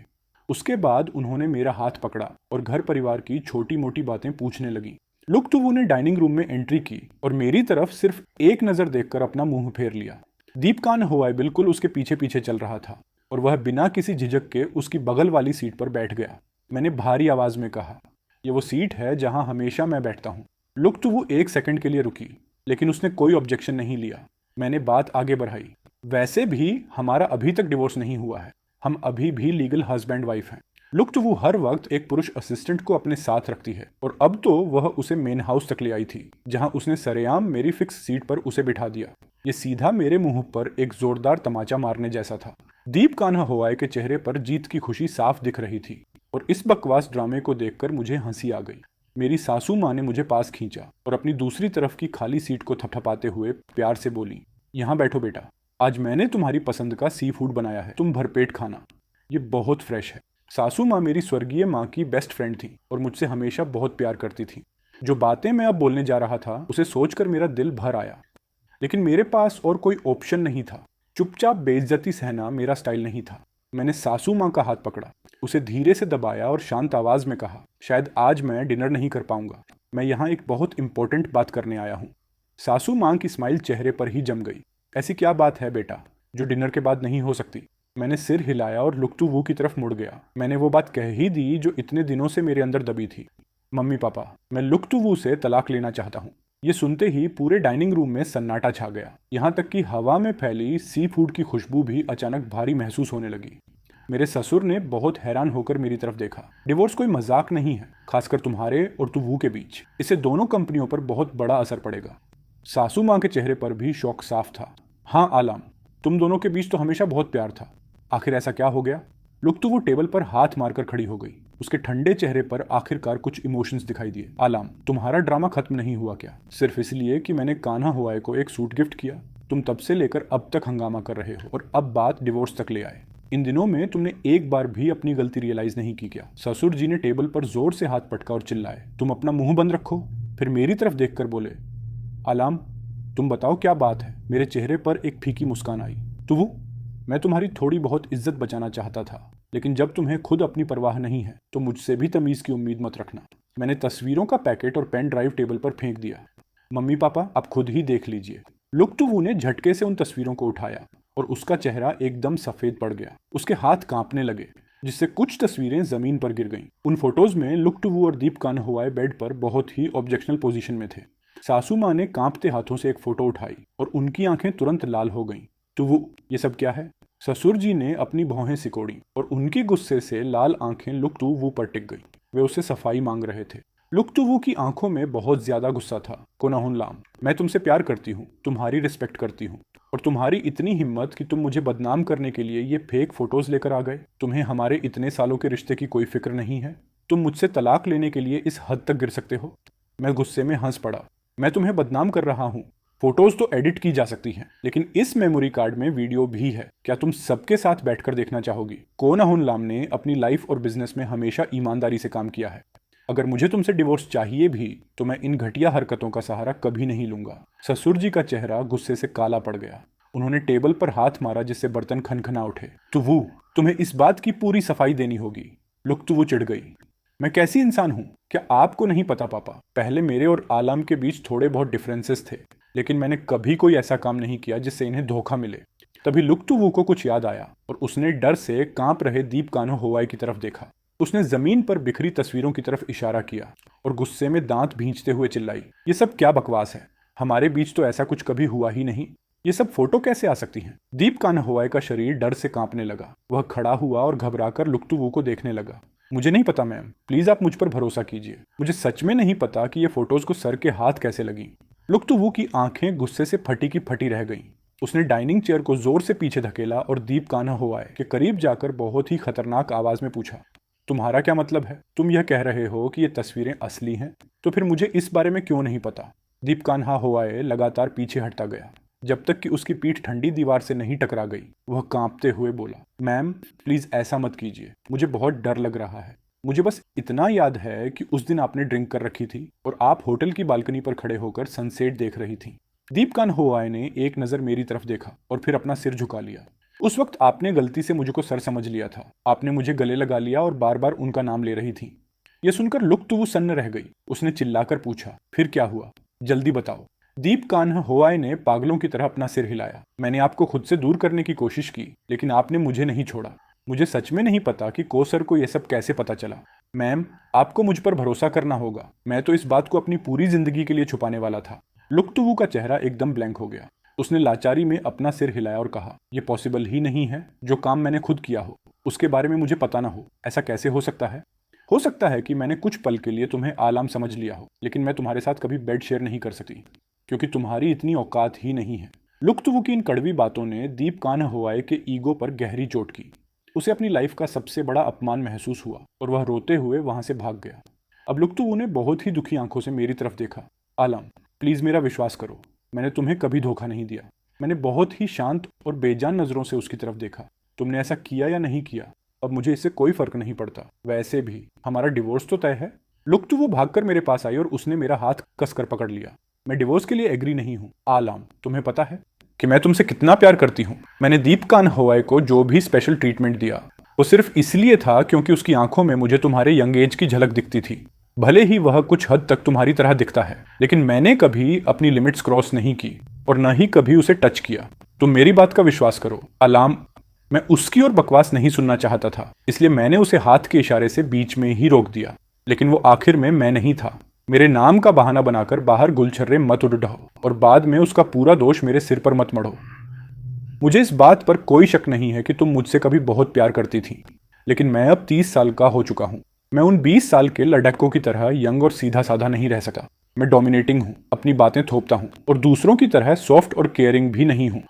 A: उसके बाद उन्होंने मेरा हाथ पकड़ा और घर परिवार की छोटी मोटी बातें पूछने लगी। लुक टू वू ने डाइनिंग रूम में एंट्री की और मेरी तरफ सिर्फ एक नजर देखकर अपना मुंह फेर लिया। दीप कान्हा हुआए बिल्कुल उसके पीछे पीछे चल रहा था और वह बिना किसी झिझक के उसकी बगल वाली सीट पर बैठ गया। मैंने भारी आवाज में कहा, ये वो सीट है जहां हमेशा मैं बैठता हूं। लुक टू वू 1 सेकंड के लिए रुकी, लेकिन उसने कोई ऑब्जेक्शन नहीं लिया। मैंने बात आगे बढ़ाई, वैसे भी हमारा अभी तक डिवोर्स नहीं हुआ है, हम अभी भी लीगल हस्बैंड वाइफ हैं। लुक टू वू हर वक्त एक पुरुष असिस्टेंट को अपने साथ रखती है और अब तो वह उसे मेन हाउस तक ले आई थी, जहां उसने सरेआम मेरी फिक्स सीट पर उसे बिठा दिया। ये सीधा मेरे मुंह पर एक जोरदार तमाचा मारने जैसा था। दीप कान्हा हुआए के चेहरे पर जीत की खुशी साफ दिख रही थी और इस बकवास ड्रामे को देखकर मुझे हंसी आ गई। मेरी सासू माँ ने मुझे पास खींचा और अपनी दूसरी तरफ की खाली सीट को थपथपाते हुए प्यार से बोली, यहाँ बैठो बेटा, आज मैंने तुम्हारी पसंद का सी फूड बनाया है, तुम भरपेट खाना, ये बहुत फ्रेश है। सासू माँ मेरी स्वर्गीय माँ की बेस्ट फ्रेंड थी और मुझसे हमेशा बहुत प्यार करती थी। जो बातें मैं अब बोलने जा रहा था उसे सोचकर मेरा दिल भर आया, लेकिन मेरे पास और कोई ऑप्शन नहीं था। चुपचाप बेइज्जती सहना मेरा स्टाइल नहीं था। मैंने सासू माँ का हाथ पकड़ा, उसे धीरे से दबाया और शांत आवाज में कहा, शायद आज मैं डिनर नहीं कर पाऊंगा, मैं यहाँ एक बहुत इंपॉर्टेंट बात करने आया हूँ। सासू माँ की स्माइल चेहरे पर ही जम गई। ऐसी क्या बात है बेटा जो डिनर के बाद नहीं हो सकती? मैंने सिर हिलाया और लुक टू वू की तरफ मुड़ गया। मैंने वो बात कह ही दी जो इतने दिनों से मेरे अंदर दबी थी। मम्मी पापा, मैं लुक टू वू से तलाक लेना चाहता हूँ। ये सुनते ही पूरे डाइनिंग रूम में सन्नाटा छा गया। यहाँ तक कि हवा में फैली सी फूड की खुशबू भी अचानक भारी महसूस होने लगी। मेरे ससुर ने बहुत हैरान होकर मेरी तरफ देखा। डिवोर्स कोई मजाक नहीं है, खासकर तुम्हारे और टू वू के बीच। इससे दोनों कंपनियों पर बहुत बड़ा असर पड़ेगा। सासू माँ के चेहरे पर भी शौक साफ था। हाँ आलाम, तुम दोनों के बीच तो हमेशा बहुत प्यार था, आखिर ऐसा क्या हो गया? लुक टू वो टेबल पर हाथ मारकर खड़ी हो गई। उसके ठंडे चेहरे पर आखिरकार कुछ इमोशंस दिखाई दिए। आलाम, तुम्हारा ड्रामा खत्म नहीं हुआ क्या? सिर्फ इसलिए कि मैंने कान्हा हुआए को एक सूट गिफ्ट किया, तुम तब से लेकर अब तक हंगामा कर रहे हो और अब बात डिवोर्स तक ले आए। इन दिनों में तुमने एक बार भी अपनी गलती रियलाइज नहीं की क्या? ससुर जी ने टेबल पर जोर से हाथ पटका और चिल्लाए, तुम अपना मुंह बंद रखो। फिर मेरी तरफ देखकर बोले, आलाम तुम बताओ क्या बात है? मेरे चेहरे पर एक फीकी मुस्कान आई। तो मैं तुम्हारी थोड़ी बहुत इज्जत बचाना चाहता था, लेकिन जब तुम्हें खुद अपनी परवाह नहीं है तो मुझसे भी तमीज की उम्मीद मत रखना। मैंने तस्वीरों का पैकेट और पेन ड्राइव टेबल पर फेंक दिया। मम्मी पापा आप खुद ही देख लीजिए। लुक टू वू ने झटके से उन तस्वीरों को उठाया और उसका चेहरा एकदम सफेद पड़ गया। उसके हाथ कांपने लगे। जिससे कुछ तस्वीरें जमीन पर गिर गईं। उन फोटोज में लुक्टवू और दीप कान्हौवाई बेड पर बहुत ही ऑब्जेक्शनल पोजीशन में थे। सासू माँ ने कांपते हाथों से एक फोटो उठाई और उनकी आंखें तुरंत लाल हो गईं। तो वो ये सब क्या है? ससुर जी ने अपनी भौहें सिकोड़ी और उनके गुस्से से लाल आंखें लुक्टवू पर टिक गई। वे उससे सफाई मांग रहे थे। लुक्टवू की आंखों में बहुत ज्यादा गुस्सा था। कोनाहुन लाम, मैं तुमसे प्यार करती हूँ, तुम्हारी रिस्पेक्ट करती हूँ, और तुम्हारी इतनी हिम्मत कि तुम मुझे बदनाम करने के लिए ये फेक फोटोज लेकर आ गए। तुम्हें हमारे इतने सालों के रिश्ते की कोई फिक्र नहीं है? तुम मुझसे तलाक लेने के लिए इस हद तक गिर सकते हो? मैं गुस्से में हंस पड़ा। मैं तुम्हें बदनाम कर रहा हूँ? फोटोज तो एडिट की जा सकती हैं, लेकिन इस मेमोरी कार्ड में वीडियो भी है। क्या तुम सबके साथ बैठकर देखना चाहोगी? कोनाहुन लाम ने अपनी लाइफ और बिजनेस में हमेशा ईमानदारी से काम किया है। अगर मुझे तुमसे डिवोर्स चाहिए भी तो मैं इन घटिया हरकतों का सहारा कभी नहीं लूंगा। ससुर जी का चेहरा गुस्से से काला पड़ गया। उन्होंने टेबल पर हाथ मारा जिससे बर्तन खनखना उठे। तुवू, तुम्हें इस बात की पूरी सफाई देनी होगी। लुक्तवू चिढ़ गई। मैं कैसी इंसान हूँ? क्या आपको नहीं पता पापा, पहले मेरे और आलम के बीच थोड़े बहुत डिफरेंसेस थे, लेकिन मैंने कभी कोई ऐसा काम नहीं किया जिससे इन्हें धोखा मिले। तभी लुक्तवू को कुछ याद आया और उसने डर से कांप रहे दीप कान्हौवाई की तरफ देखा। उसने जमीन पर बिखरी तस्वीरों की तरफ इशारा किया और गुस्से में दांत भींचते हुए चिल्लाई, ये सब क्या बकवास है? हमारे बीच तो ऐसा कुछ कभी हुआ ही नहीं। ये सब फोटो कैसे आ सकती हैं? दीप कान्हौवाई का शरीर डर से कांपने लगा। वह खड़ा हुआ और घबराकर लुक्तवू को देखने लगा। मुझे नहीं पता मैम, प्लीज आप मुझ पर भरोसा कीजिए। मुझे सच में नहीं पता कि ये फोटोज को सर के हाथ कैसे लगी। लुक्तवू की आंखें गुस्से से फटी की फटी रह गईं। उसने डाइनिंग चेयर को जोर से पीछे धकेला और दीप कान्हौवाई के करीब जाकर बहुत ही खतरनाक आवाज में पूछा, तुम्हारा क्या मतलब है? तुम यह कह रहे हो कि ये तस्वीरें असली हैं? तो फिर मुझे इस बारे में क्यों नहीं पता? दीप कान्हौवाई लगातार पीछे हटता गया जब तक कि उसकी पीठ ठंडी दीवार से नहीं टकरा गई। वह कांपते हुए बोला, मैम प्लीज ऐसा मत कीजिए, मुझे बहुत डर लग रहा है। मुझे बस इतना याद है कि उस दिन आपने ड्रिंक कर रखी थी और आप होटल की बालकनी पर खड़े होकर सनसेट देख रही थी। दीप कान्हौवाई ने एक नजर मेरी तरफ देखा और फिर अपना सिर झुका लिया। उस वक्त आपने गलती से मुझको सर समझ लिया था। आपने मुझे गले लगा लिया और बार बार उनका नाम ले रही थी। यह सुनकर लुक्तवू सन्न रह गई। उसने चिल्लाकर पूछा, फिर क्या हुआ? जल्दी बताओ। दीप कान्हौवाई ने पागलों की तरह अपना सिर हिलाया। मैंने आपको खुद से दूर करने की कोशिश की, लेकिन आपने मुझे नहीं छोड़ा। मुझे सच में नहीं पता कि कोसर को यह सब कैसे पता चला। मैम, आपको मुझ पर भरोसा करना होगा। मैं तो इस बात को अपनी पूरी जिंदगी के लिए छुपाने वाला था। लुक्तवू का चेहरा एकदम ब्लैंक हो गया। उसने लाचारी में अपना सिर हिलाया और कहा, यह पॉसिबल ही नहीं है। जो काम मैंने खुद किया हो उसके बारे में मुझे पता ना हो, ऐसा कैसे हो सकता है? हो सकता है कि मैंने कुछ पल के लिए तुम्हें आलम समझ लिया हो, लेकिन मैं तुम्हारे साथ कभी बेड शेयर नहीं कर सकती, क्योंकि तुम्हारी इतनी औकात ही नहीं है। लुक्तवू की इन कड़वी बातों ने दीप कान्हौवाई के ईगो पर गहरी चोट की। उसे अपनी लाइफ का सबसे बड़ा अपमान महसूस हुआ और वह रोते हुए वहां से भाग गया। अब लुक्तवू ने बहुत ही दुखी आंखों से मेरी तरफ देखा। आलम, प्लीज मेरा विश्वास करो, मैंने तुम्हें कभी धोखा नहीं दिया। मैंने बहुत ही शांत और बेजान नजरों से उसकी तरफ देखा। तुमने ऐसा किया या नहीं किया, अब मुझे इससे कोई फर्क नहीं पड़ता। वैसे भी हमारा डिवोर्स तो तय है। लुक्तवू भागकर मेरे पास आई और उसने मेरा हाथ कसकर पकड़ लिया। मैं डिवोर्स के लिए एग्री नहीं हूँ। आलम, तुम्हें पता है कि मैं तुमसे कितना प्यार करती हूँ। मैंने दीप कान्हौवाई को जो भी स्पेशल ट्रीटमेंट दिया वो सिर्फ इसलिए था क्योंकि उसकी आंखों में मुझे तुम्हारे यंग एज की झलक दिखती थी। भले ही वह कुछ हद तक तुम्हारी तरह दिखता है, लेकिन मैंने कभी अपनी लिमिट्स क्रॉस नहीं की और न ही कभी उसे टच किया। तुम मेरी बात का विश्वास करो। आलम, मैं उसकी और बकवास नहीं सुनना चाहता था, इसलिए मैंने उसे हाथ के इशारे से बीच में ही रोक दिया। लेकिन वो आखिर में मैं नहीं था। मेरे नाम का बहाना बनाकर बाहर गुलछर्रे मत उड़ाओ और बाद में उसका पूरा दोष मेरे सिर पर मत मढ़ो। मुझे इस बात पर कोई शक नहीं है कि तुम मुझसे कभी बहुत प्यार करती थी, लेकिन मैं अब 30 साल का हो चुका हूँ। मैं उन 20 साल के लड़कों की तरह यंग और सीधा साधा नहीं रह सका। मैं डोमिनेटिंग हूँ, अपनी बातें थोपता हूँ और दूसरों की तरह सॉफ्ट और केयरिंग भी नहीं हूँ।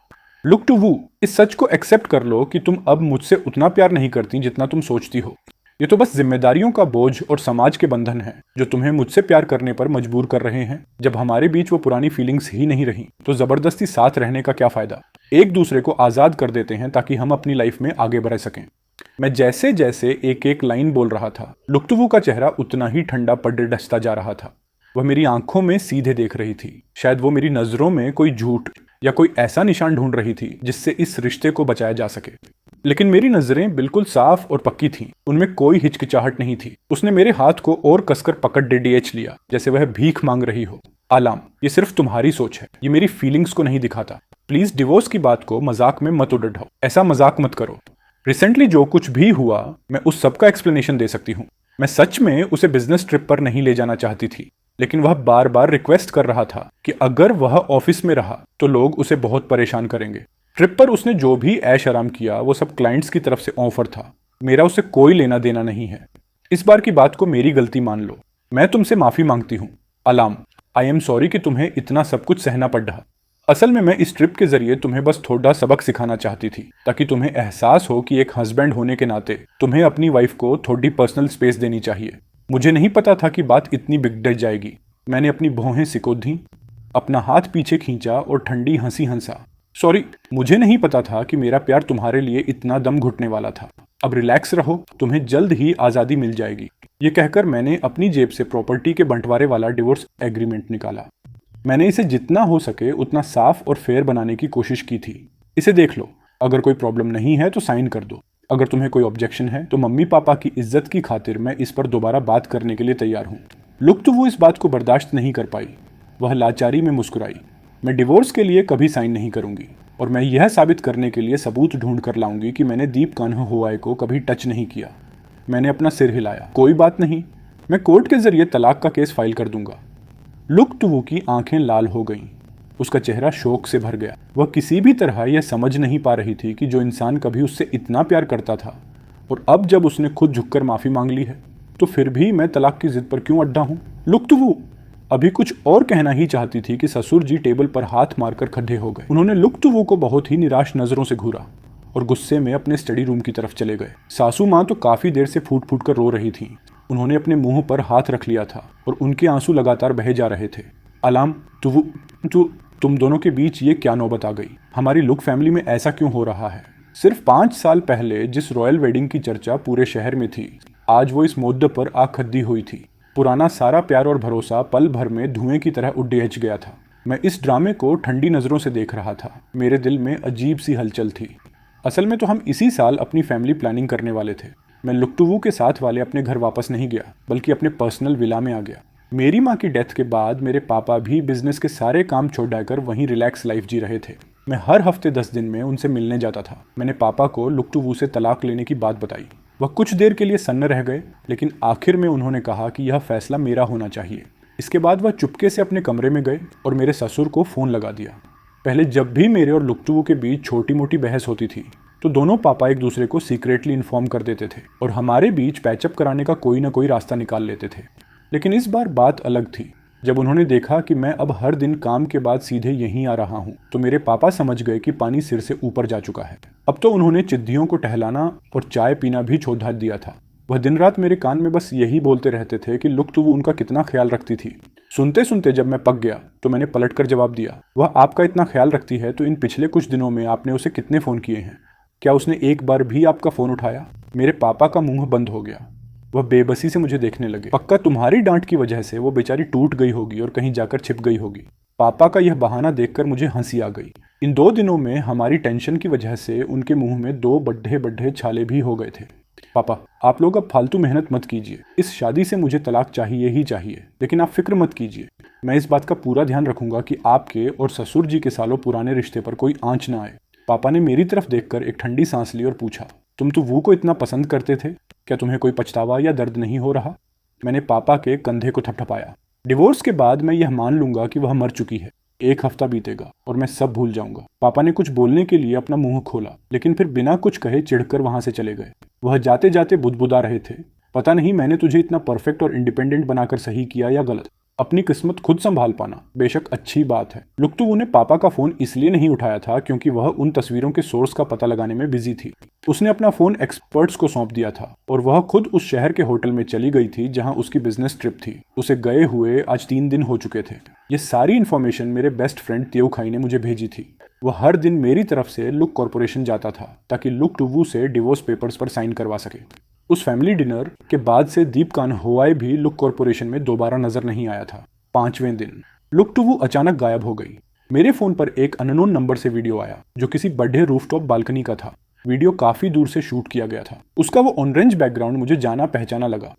A: लुक्तवू, इस सच को एक्सेप्ट कर लो कि तुम अब मुझसे उतना प्यार नहीं करती जितना तुम सोचती हो। ये तो बस जिम्मेदारियों का बोझ और समाज के बंधन है जो तुम्हें मुझसे प्यार करने पर मजबूर कर रहे हैं। जब हमारे बीच वो पुरानी फीलिंग्स ही नहीं रही तो जबरदस्ती साथ रहने का क्या फायदा? एक दूसरे को आजाद कर देते हैं ताकि हम अपनी लाइफ में आगे बढ़ सकें। मैं जैसे जैसे एक एक लाइन बोल रहा था, लुक्तवू का चेहरा उतना ही ठंडा पड़ डसता जा रहा था। वह मेरी आंखों में सीधे देख रही थी। शायद वो मेरी नजरों में कोई झूठ या कोई ऐसा निशान ढूंढ रही थी जिससे इस रिश्ते को बचाया जा सके। लेकिन मेरी नजरें बिल्कुल साफ और पक्की थीं, उनमें कोई हिचकिचाहट नहीं थी। उसने मेरे हाथ को और कसकर पकड़ डीडीएच लिया, जैसे वह भीख मांग रही हो। आलम, ये सिर्फ तुम्हारी सोच है, ये मेरी फीलिंग्स को नहीं दिखाता। प्लीज डिवोर्स की बात को मजाक में मत उड़ाओ, ऐसा मजाक मत करो। रिसेंटली जो कुछ भी हुआ मैं उस सब का एक्सप्लेनेशन दे सकती हूँ। मैं सच में उसे बिजनेस ट्रिप पर नहीं ले जाना चाहती थी, लेकिन वह बार बार रिक्वेस्ट कर रहा था कि अगर वह ऑफिस में रहा तो लोग उसे बहुत परेशान करेंगे। ट्रिप पर उसने जो भी ऐश आराम किया वो सब क्लाइंट्स की तरफ से ऑफर था। मेरा उसे कोई लेना देना नहीं है। इस बार की बात को मेरी गलती मान लो। मैं तुमसे माफी मांगती हूँ अलाम। आई एम सॉरी कि तुम्हें इतना सब कुछ सहना पड़ रहा। असल में मैं इस ट्रिप के जरिए तुम्हें बस थोड़ा सबक सिखाना चाहती थी, ताकि तुम्हें एहसास हो कि एक हस्बैंड होने के नाते तुम्हें अपनी वाइफ को थोड़ी पर्सनल स्पेस देनी चाहिए। मुझे नहीं पता था कि बात इतनी बिगड़ जाएगी। मैंने अपनी भौहें सिकोड़ दी, अपना हाथ पीछे खींचा और ठंडी हंसी हंसा। सॉरी, मुझे नहीं पता था कि मेरा प्यार तुम्हारे लिए इतना दम घुटने वाला था। अब रिलैक्स रहो, तुम्हें जल्द ही आज़ादी मिल जाएगी। ये कहकर मैंने अपनी जेब से प्रॉपर्टी के बंटवारे वाला डिवोर्स एग्रीमेंट निकाला। मैंने इसे जितना हो सके उतना साफ और फेयर बनाने की कोशिश की थी। इसे देख लो, अगर कोई प्रॉब्लम नहीं है तो साइन कर दो। अगर तुम्हें कोई ऑब्जेक्शन है तो मम्मी पापा की इज्जत की खातिर मैं इस पर दोबारा बात करने के लिए तैयार हूँ। लुक तो वो इस बात को बर्दाश्त नहीं कर पाई। वह लाचारी में मुस्कुराई। मैं डिवोर्स के लिए कभी साइन नहीं करूंगी, और मैं यह साबित करने के लिए सबूत ढूंढ कर लाऊंगी कि मैंने दीप कान्हा हुआए को कभी टच नहीं किया। मैंने अपना सिर हिलाया। कोई बात नहीं, मैं कोर्ट के जरिए तलाक का केस फाइल कर दूंगा। लुक टुवू की आंखें लाल हो गईं। उसका चेहरा शोक से भर गया। वह किसी भी तरह यह समझ नहीं पा रही थी कि जो इंसान कभी उससे इतना प्यार करता था और अब जब उसने खुद झुककर माफी मांग ली है तो फिर भी मैं तलाक की जिद पर क्यों अड्डा हूं। लुक टुवू अभी कुछ और कहना ही चाहती थी कि ससुर जी टेबल पर हाथ मारकर खड्डे हो गए। उन्होंने लुक टुवू को बहुत ही निराश नजरों से घूरा और गुस्से में अपने स्टडी रूम की तरफ चले गए। सासू माँ तो काफी देर से फूट फूट कर रो रही थी। उन्होंने अपने मुंह पर हाथ रख लिया था और उनके आंसू लगातार बहे जा रहे थे। अलाम, तुम दोनों के बीच ये क्या नौबत आ गई? हमारी लुक फैमिली में ऐसा क्यों हो रहा है? सिर्फ 5 साल पहले जिस रॉयल वेडिंग की चर्चा पूरे शहर में थी, आज वो इस मुद्दे पर आखद्दी हुई थी। पुराना सारा प्यार और भरोसा पल भर में धुएं की तरह उड़ेच गया था। मैं इस ड्रामे को ठंडी नज़रों से देख रहा था। मेरे दिल में अजीब सी हलचल थी। असल में तो हम इसी साल अपनी फैमिली प्लानिंग करने वाले थे। मैं लुक्टुवू के साथ वाले अपने घर वापस नहीं गया, बल्कि अपने पर्सनल विला में आ गया। मेरी माँ की डेथ के बाद मेरे पापा भी बिजनेस के सारे काम छोड़ डालकर वहीं रिलैक्स लाइफ जी रहे थे। मैं हर हफ्ते 10 दिन में उनसे मिलने जाता था। मैंने पापा को लुक्टुवू से तलाक लेने की बात बताई। वह कुछ देर के लिए सन्न रह गए, लेकिन आखिर में उन्होंने कहा कि यह फैसला मेरा होना चाहिए। इसके बाद वह चुपके से अपने कमरे में गए और मेरे ससुर को फ़ोन लगा दिया। पहले जब भी मेरे और लुक्टुवू के बीच छोटी मोटी बहस होती थी तो दोनों पापा एक दूसरे को सीक्रेटली इन्फॉर्म कर देते थे और हमारे बीच पैचअप कराने का कोई ना कोई रास्ता निकाल लेते थे। लेकिन इस बार बात अलग थी। जब उन्होंने देखा कि मैं अब हर दिन काम के बाद सीधे यहीं आ रहा हूँ तो मेरे पापा समझ गए कि पानी सिर से ऊपर जा चुका है। अब तो उन्होंने चिद्धियों को टहलाना और चाय पीना भी छोड़ दिया था। वह दिन रात मेरे कान में बस यही बोलते रहते थे कि लुक्टुवू उनका कितना ख्याल रखती थी। सुनते सुनते जब मैं पक गया तो मैंने पलटकर जवाब दिया, वह आपका इतना ख्याल रखती है तो इन पिछले कुछ दिनों में आपने उसे कितने फ़ोन किए हैं? क्या उसने एक बार भी आपका फ़ोन उठाया? मेरे पापा का मुंह बंद हो गया। वह बेबसी से मुझे देखने लगे। पक्का तुम्हारी डांट की वजह से वो बेचारी टूट गई होगी और कहीं जाकर छिप गई होगी। पापा का यह बहाना देखकर मुझे हंसी आ गई। इन 2 दिनों में हमारी टेंशन की वजह से उनके मुंह में 2 बड्ढे बड्ढे छाले भी हो गए थे। पापा, आप लोग अब फालतू मेहनत मत कीजिए। इस शादी से मुझे तलाक चाहिए ही चाहिए, लेकिन आप फिक्र मत कीजिए। मैं इस बात का पूरा ध्यान रखूंगा कि आपके और ससुर जी के सालों पुराने रिश्ते पर कोई आंच ना आए। पापा ने मेरी तरफ देखकर एक ठंडी सांस ली और पूछा, तुम तो वो को इतना पसंद करते थे, क्या तुम्हें कोई पछतावा या दर्द नहीं हो रहा? मैंने पापा के कंधे को थपथपाया। डिवोर्स के बाद मैं यह मान लूंगा कि वह मर चुकी है। 1 हफ्ता बीतेगा और मैं सब भूल जाऊंगा। पापा ने कुछ बोलने के लिए अपना मुंह खोला, लेकिन फिर बिना कुछ कहे चिढ़कर वहां से चले गए। वह जाते जाते बुदबुदा रहे थे, पता नहीं मैंने तुझे इतना परफेक्ट और इंडिपेंडेंट बनाकर सही किया या गलत। अपनी किस्मत खुद संभाल पाना बेशक अच्छी बात है। लुक्टुवू ने पापा का फोन इसलिए नहीं उठाया था क्योंकि वह उन तस्वीरों के सोर्स का पता लगाने में बिजी थी। उसने अपना फोन एक्सपर्ट्स को सौंप दिया था और वह खुद उस शहर के होटल में चली गई थी जहां उसकी बिजनेस ट्रिप थी। उसे गए हुए आज 3 दिन हो चुके थे। ये सारी इन्फॉर्मेशन मेरे बेस्ट फ्रेंड तेऊ खाई ने मुझे भेजी थी। वह हर दिन मेरी तरफ से लुक कॉरपोरेशन जाता था ताकि लुक्टुवू से डिवोर्स पेपर्स पर साइन करवा सके। उस फैमिली डिनर के बाद से दीप कान्होआए भी लुक कॉरपोरेशन में दोबारा नजर नहीं आया था। 5वें दिन लुक्टुवू अचानक गायब हो गई। मेरे फोन पर एक अननोन नंबर से वीडियो आया जो किसी बड़े रूफटॉप बालकनी का था। वीडियो काफी दूर से शूट किया गया था। उसका वो ऑरेंज बैकग्राउंड मुझे जाना पहचाना लगा।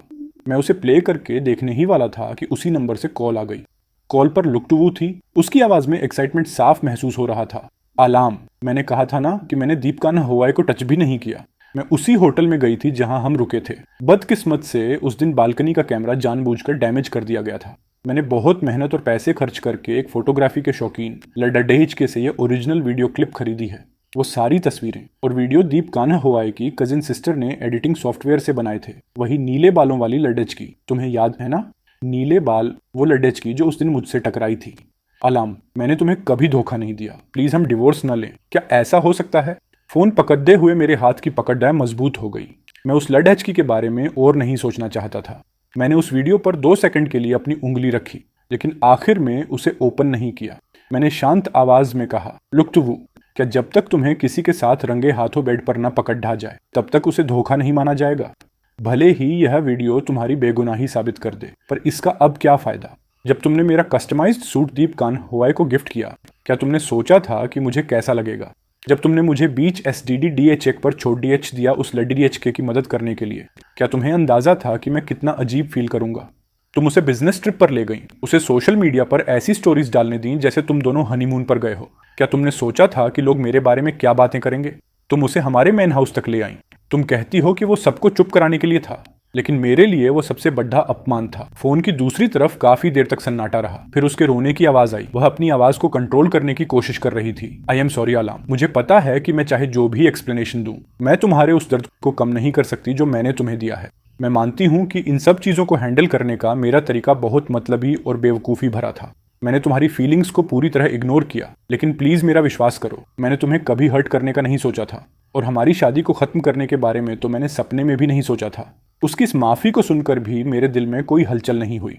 A: मैं उसे प्ले करके देखने ही वाला था कि उसी नंबर से कॉल आ गई। कॉल पर लुक्टुवू थी। उसकी आवाज में एक्साइटमेंट साफ महसूस हो रहा था। अलार्म, मैंने कहा था ना कि मैंने दीप कान्होआए को टच भी नहीं किया। मैं उसी होटल में गई थी जहां हम रुके थे। बदकिस्मत से उस दिन बालकनी का कैमरा जानबूझकर डैमेज कर दिया गया था। मैंने बहुत मेहनत और पैसे खर्च करके एक फोटोग्राफी के शौकीन लडडेहिचके से ये ओरिजिनल वीडियो क्लिप खरीदी है। वो सारी तस्वीरें और वीडियो दीप कान्हा हुआए की कजिन सिस्टर ने एडिटिंग सॉफ्टवेयर से बनाए थे। वही नीले बालों वाली लड्डेचकी, तुम्हें याद है ना? नीले बाल वो लड्डेचकी जो उस दिन मुझसे टकराई थी। अलाम, मैंने तुम्हें कभी धोखा नहीं दिया। प्लीज हम डिवोर्स न लें। क्या ऐसा हो सकता है? फोन पकड़ते हुए मेरे हाथ की पकड़ मजबूत हो गई। मैं उस लड्डेचकी के बारे में और नहीं सोचना चाहता था। मैंने उस वीडियो पर 2 सेकंड के लिए अपनी उंगली रखी, लेकिन आखिर में उसे ओपन नहीं किया। मैंने शांत आवाज में कहा, लुक टू वू, क्या जब तक तुम्हें किसी के साथ रंगे हाथों बेड पर न पकड़ ढा जाए तब तक उसे धोखा नहीं माना जाएगा? भले ही यह वीडियो तुम्हारी बेगुनाही साबित कर दे, पर इसका अब क्या फायदा? जब तुमने मेरा कस्टमाइज्ड सूट दीप कान्हा हुआए को गिफ्ट किया, क्या तुमने सोचा था कि मुझे कैसा लगेगा? जब तुमने मुझे बीच STD DA चेक पर छोड़ DH दिया उस LDHK की मदद करने के लिए, क्या तुम्हें अंदाजा था कि मैं कितना अजीब फील करूंगा? तुम उसे बिजनेस ट्रिप पर ले गई, उसे सोशल मीडिया पर ऐसी स्टोरीज डालने दी जैसे तुम दोनों हनीमून पर गए हो। क्या तुमने सोचा था कि लोग मेरे बारे में क्या बातें करेंगे? तुम उसे हमारे मेन हाउस तक ले आई। तुम कहती हो कि वो सबको चुप कराने के लिए था, लेकिन मेरे लिए वो सबसे बड़ा अपमान था। फोन की दूसरी तरफ काफी देर तक सन्नाटा रहा। फिर उसके रोने की आवाज आई। वह अपनी आवाज को कंट्रोल करने की कोशिश कर रही थी। आई एम सॉरी अलाम, मुझे पता है कि मैं चाहे जो भी एक्सप्लेनेशन दूं, मैं तुम्हारे उस दर्द को कम नहीं कर सकती जो मैंने तुम्हें दिया है। मैं मानती हूं कि इन सब चीजों को हैंडल करने का मेरा तरीका बहुत मतलबी और बेवकूफ़ी भरा था। मैंने तुम्हारी फीलिंग्स को पूरी तरह इग्नोर किया, लेकिन प्लीज मेरा विश्वास करो, मैंने तुम्हें कभी हर्ट करने का नहीं सोचा था। और हमारी शादी को खत्म करने के बारे में तो मैंने सपने में भी नहीं सोचा था। उसकी इस माफी को सुनकर भी मेरे दिल में कोई हलचल नहीं हुई।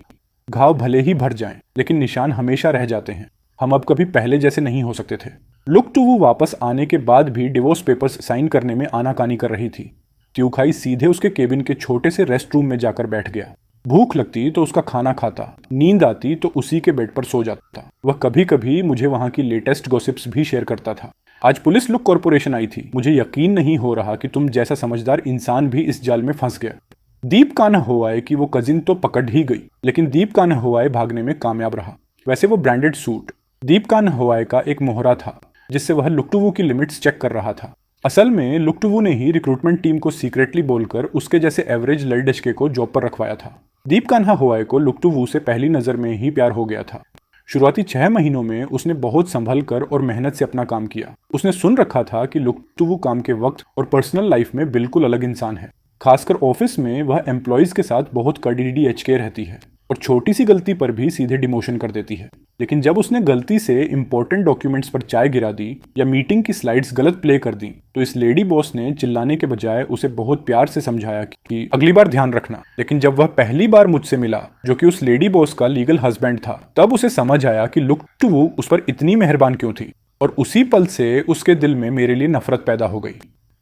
A: घाव भले ही भर जाएं, लेकिन निशान हमेशा रह जाते हैं। हम अब कभी पहले जैसे नहीं हो सकते थे। लुक टू वू वापस आने के बाद भी डिवोर्स पेपर्स साइन करने में आनाकानी कर रही थी। त्यूखाई सीधे उसके केबिन के छोटे से रेस्ट रूम में जाकर बैठ गया। भूख लगती तो उसका खाना खाता, नींद आती तो उसी के बेड पर सो जाता। वह कभी कभी मुझे वहां की लेटेस्ट गॉसिप्स भी शेयर करता था। आज पुलिस लुक कॉर्पोरेशन आई थी। मुझे यकीन नहीं हो रहा कि तुम जैसा समझदार इंसान भी इस जाल में फंस गया। दीप कान्हा हुआए कि वो कजिन तो पकड़ ही गई, लेकिन दीप कान्हा हुआए भागने में कामयाब रहा। वैसे वो ब्रांडेड सूट दीप कान्हा हुआए का एक मोहरा था, जिससे वह लुक्टुवू की लिमिट्स चेक कर रहा था। असल में लुक्टुवू ने ही रिक्रूटमेंट टीम को सीक्रेटली बोलकर उसके जैसे एवरेज लड़के को जॉब पर रखवाया था। दीप कान्हा हुआए को लुक्टुवू से पहली नजर में ही प्यार हो गया था। शुरुआती 6 महीनों में उसने बहुत संभल कर और मेहनत से अपना काम किया। उसने सुन रखा था कि लुक्टुवू काम के वक्त और पर्सनल लाइफ में बिल्कुल अलग इंसान है। खासकर ऑफिस में वह एम्प्लॉयज के साथ बहुत कड़ी DHK रहती है और छोटी सी गलती पर भी सीधे डिमोशन कर देती है। लेकिन जब उसने गलती से इंपॉर्टेंट डॉक्यूमेंट्स पर चाय गिरा दी या मीटिंग की स्लाइड्स गलत प्ले कर दी, तो इस लेडी बॉस ने चिल्लाने के बजाय उसे बहुत प्यार से समझाया कि अगली बार ध्यान रखना। लेकिन जब वह पहली बार मुझसे मिला, जो कि उस लेडी बॉस का लीगल हस्बैंड था, तब उसे समझ आया कि लुक्टुवू उस पर इतनी मेहरबान क्यों थी। और उसी पल से उसके दिल में मेरे लिए नफरत पैदा हो गई।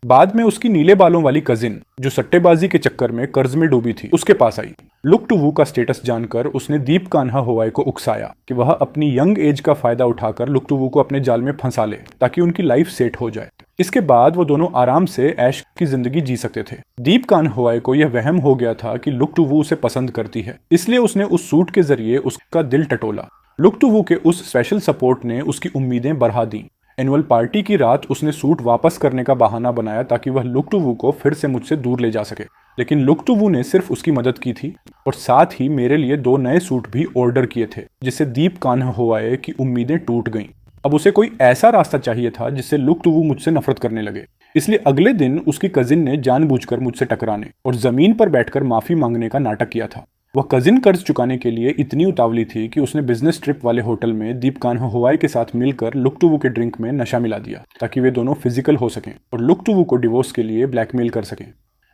A: बाद में उसकी नीले बालों वाली कजिन, जो सट्टेबाजी के चक्कर में कर्ज में डूबी थी, उसके पास आई। लुक्टुवू का स्टेटस जानकर उसने दीप कान्हा हुआए को उकसाया कि वह अपनी यंग एज का फायदा उठाकर लुक्टुवू को अपने जाल में फंसा ले, ताकि उनकी लाइफ सेट हो जाए। इसके बाद वो दोनों आराम से ऐश की जिंदगी जी सकते थे। दीप कान्हा हुआए को यह वहम हो गया था कि लुक्टुवू उसे पसंद करती है, इसलिए उसने उस सूट के जरिए उसका दिल टटोला। लुक्टुवू के उस स्पेशल सपोर्ट ने उसकी उम्मीदें बढ़ा दी। एनुअल पार्टी की रात उसने सूट वापस करने का बहाना बनाया ताकि वह लुक्टुवू को फिर से मुझसे दूर ले जा सके। लेकिन लुक्टुवू ने सिर्फ उसकी मदद की थी और साथ ही मेरे लिए 2 नए सूट भी ऑर्डर किए थे, जिससे दीप कान्हा हुआए की उम्मीदें टूट गईं। अब उसे कोई ऐसा रास्ता चाहिए था जिससे लुक्टुवू मुझसे नफरत करने लगे। इसलिए अगले दिन उसकी कजिन ने जानबूझकर मुझसे टकराने और जमीन पर बैठकर माफी मांगने का नाटक किया था। वह कजिन कर्ज चुकाने के लिए इतनी उतावली थी कि उसने बिजनेस ट्रिप वाले होटल में दीप कान्हा हुआए के साथ मिलकर लुक्टुवू के ड्रिंक में नशा मिला दिया, ताकि वे दोनों फिजिकल हो सकें और लुक्टुवू को डिवोर्स के लिए ब्लैकमेल कर सकें।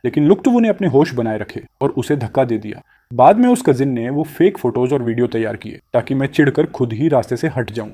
A: लेकिन लुक्टुवू ने अपने होश बनाए रखे और उसे धक्का दे दिया। बाद में उस कजिन ने वो फेक फोटोज और वीडियो तैयार किए ताकि मैं चिढ़कर खुद ही रास्ते से हट जाऊं।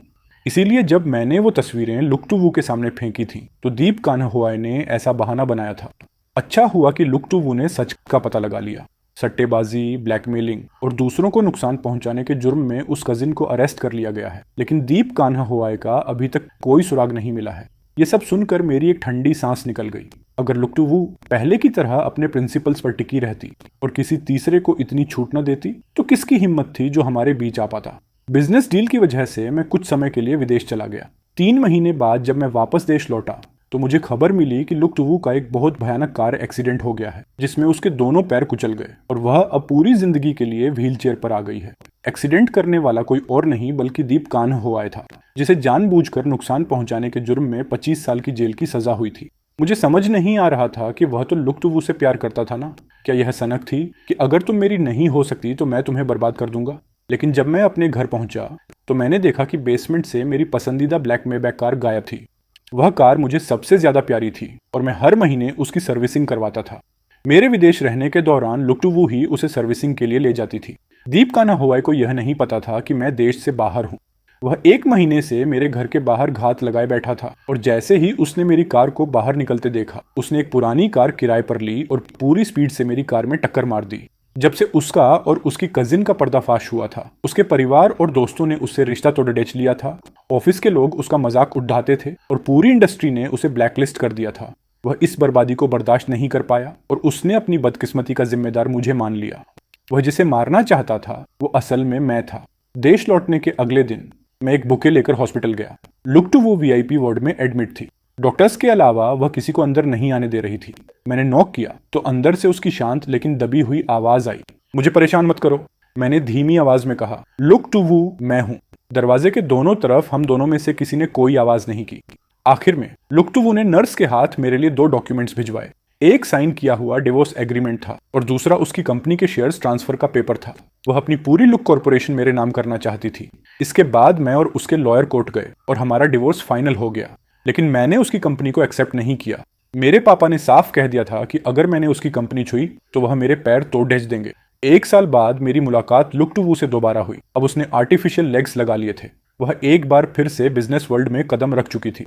A: इसीलिए जब मैंने वो तस्वीरें लुक्टुवू के सामने फेंकी थी, तो दीप कान्हा हुआए ने ऐसा बहाना बनाया था। अच्छा हुआ कि लुक्टुवू ने सच का पता लगा लिया। सट्टेबाजी, ब्लैकमेलिंग और दूसरों को नुकसान पहुंचाने के जुर्म में उस कजिन को अरेस्ट कर लिया गया है। लेकिन दीप कान्हा हुआए का अभी तक कोई सुराग नहीं मिला है। ये सब सुनकर मेरी एक ठंडी सांस निकल गई। अगर लुक्टुवू पहले की तरह अपने प्रिंसिपल्स पर टिकी रहती और किसी तीसरे को इतनी छूट न देती, तो किसकी हिम्मत थी जो हमारे बीच आ पाता। बिजनेस डील की वजह से मैं कुछ समय के लिए विदेश चला गया। 3 महीने बाद जब मैं वापस देश लौटा, तो मुझे खबर मिली कि लुक टुवू का एक बहुत भयानक कार एक्सीडेंट हो गया है, जिसमें उसके दोनों पैर कुचल गए और वह अब पूरी जिंदगी के लिए व्हील चेयर पर आ गई है। एक्सीडेंट करने वाला कोई और नहीं बल्कि दीप कान्ह हुआ था, जिसे जानबूझकर नुकसान पहुंचाने के जुर्म में 25 साल की जेल की सजा हुई थी। मुझे समझ नहीं आ रहा था कि वह तो लुक टुवू से प्यार करता था ना। क्या यह सनक थी कि अगर तुम मेरी नहीं हो सकती तो मैं तुम्हें बर्बाद कर दूंगा। लेकिन जब मैं अपने घर पहुंचा तो मैंने देखा कि बेसमेंट से मेरी पसंदीदा ब्लैक मेबैक कार गायब थी। वह कार मुझे सबसे ज्यादा प्यारी थी और मैं हर महीने उसकी सर्विसिंग करवाता था। मेरे विदेश रहने के दौरान लुक टुवू ही उसे सर्विसिंग के लिए ले जाती थी। दीप कान्हा हुआई को यह नहीं पता था कि मैं देश से बाहर हूँ। वह 1 महीने से मेरे घर के बाहर घात लगाए बैठा था और जैसे ही उसने मेरी कार को बाहर निकलते देखा, उसने एक पुरानी कार किराए पर ली और पूरी स्पीड से मेरी कार में टक्कर मार दी। जब से उसका और उसकी कजिन का पर्दाफाश हुआ था, उसके परिवार और दोस्तों ने उससे रिश्ता तोड़ेच लिया था। ऑफिस के लोग उसका मजाक उड़ाते थे और पूरी इंडस्ट्री ने उसे ब्लैकलिस्ट कर दिया था। वह इस बर्बादी को बर्दाश्त नहीं कर पाया और उसने अपनी बदकिस्मती का जिम्मेदार मुझे मान लिया। वह जिसे मारना चाहता था वो असल में मैं था। देश लौटने के अगले दिन मैं एक बुके लेकर हॉस्पिटल गया। लुक टुवू वीआईपी वार्ड में एडमिट थी। डॉक्टर्स के अलावा वह किसी को अंदर नहीं आने दे रही थी। मैंने नॉक किया तो अंदर से उसकी शांत लेकिन दबी हुई आवाज आई। मुझे परेशान मत करो, मैंने धीमी आवाज में कहा। लुक टुवू मैं हूं। दरवाजे के दोनों तरफ हम दोनों में से किसी ने कोई आवाज नहीं की। आखिर में लुक टुवू ने नर्स के हाथ मेरे लिए 2 डॉक्यूमेंट्स भिजवाए। एक साइन किया हुआ डिवोर्स एग्रीमेंट था और दूसरा उसकी कंपनी के शेयर्स ट्रांसफर का पेपर था। वह अपनी पूरी लुक कॉर्पोरेशन मेरे नाम करना चाहती थी। इसके बाद मैं और उसके लॉयर कोर्ट गए और हमारा डिवोर्स फाइनल हो गया। लेकिन मैंने उसकी कंपनी को एक्सेप्ट नहीं किया। मेरे पापा ने साफ कह दिया था कि अगर मैंने उसकी कंपनी छुई तो वह मेरे पैर तोड़ ढेच देंगे। 1 साल बाद मेरी मुलाकात लुक टुवू से दोबारा हुई। अब उसने आर्टिफिशियल लेग्स लगा लिए थे। वह एक बार फिर से बिजनेस वर्ल्ड में कदम रख चुकी थी।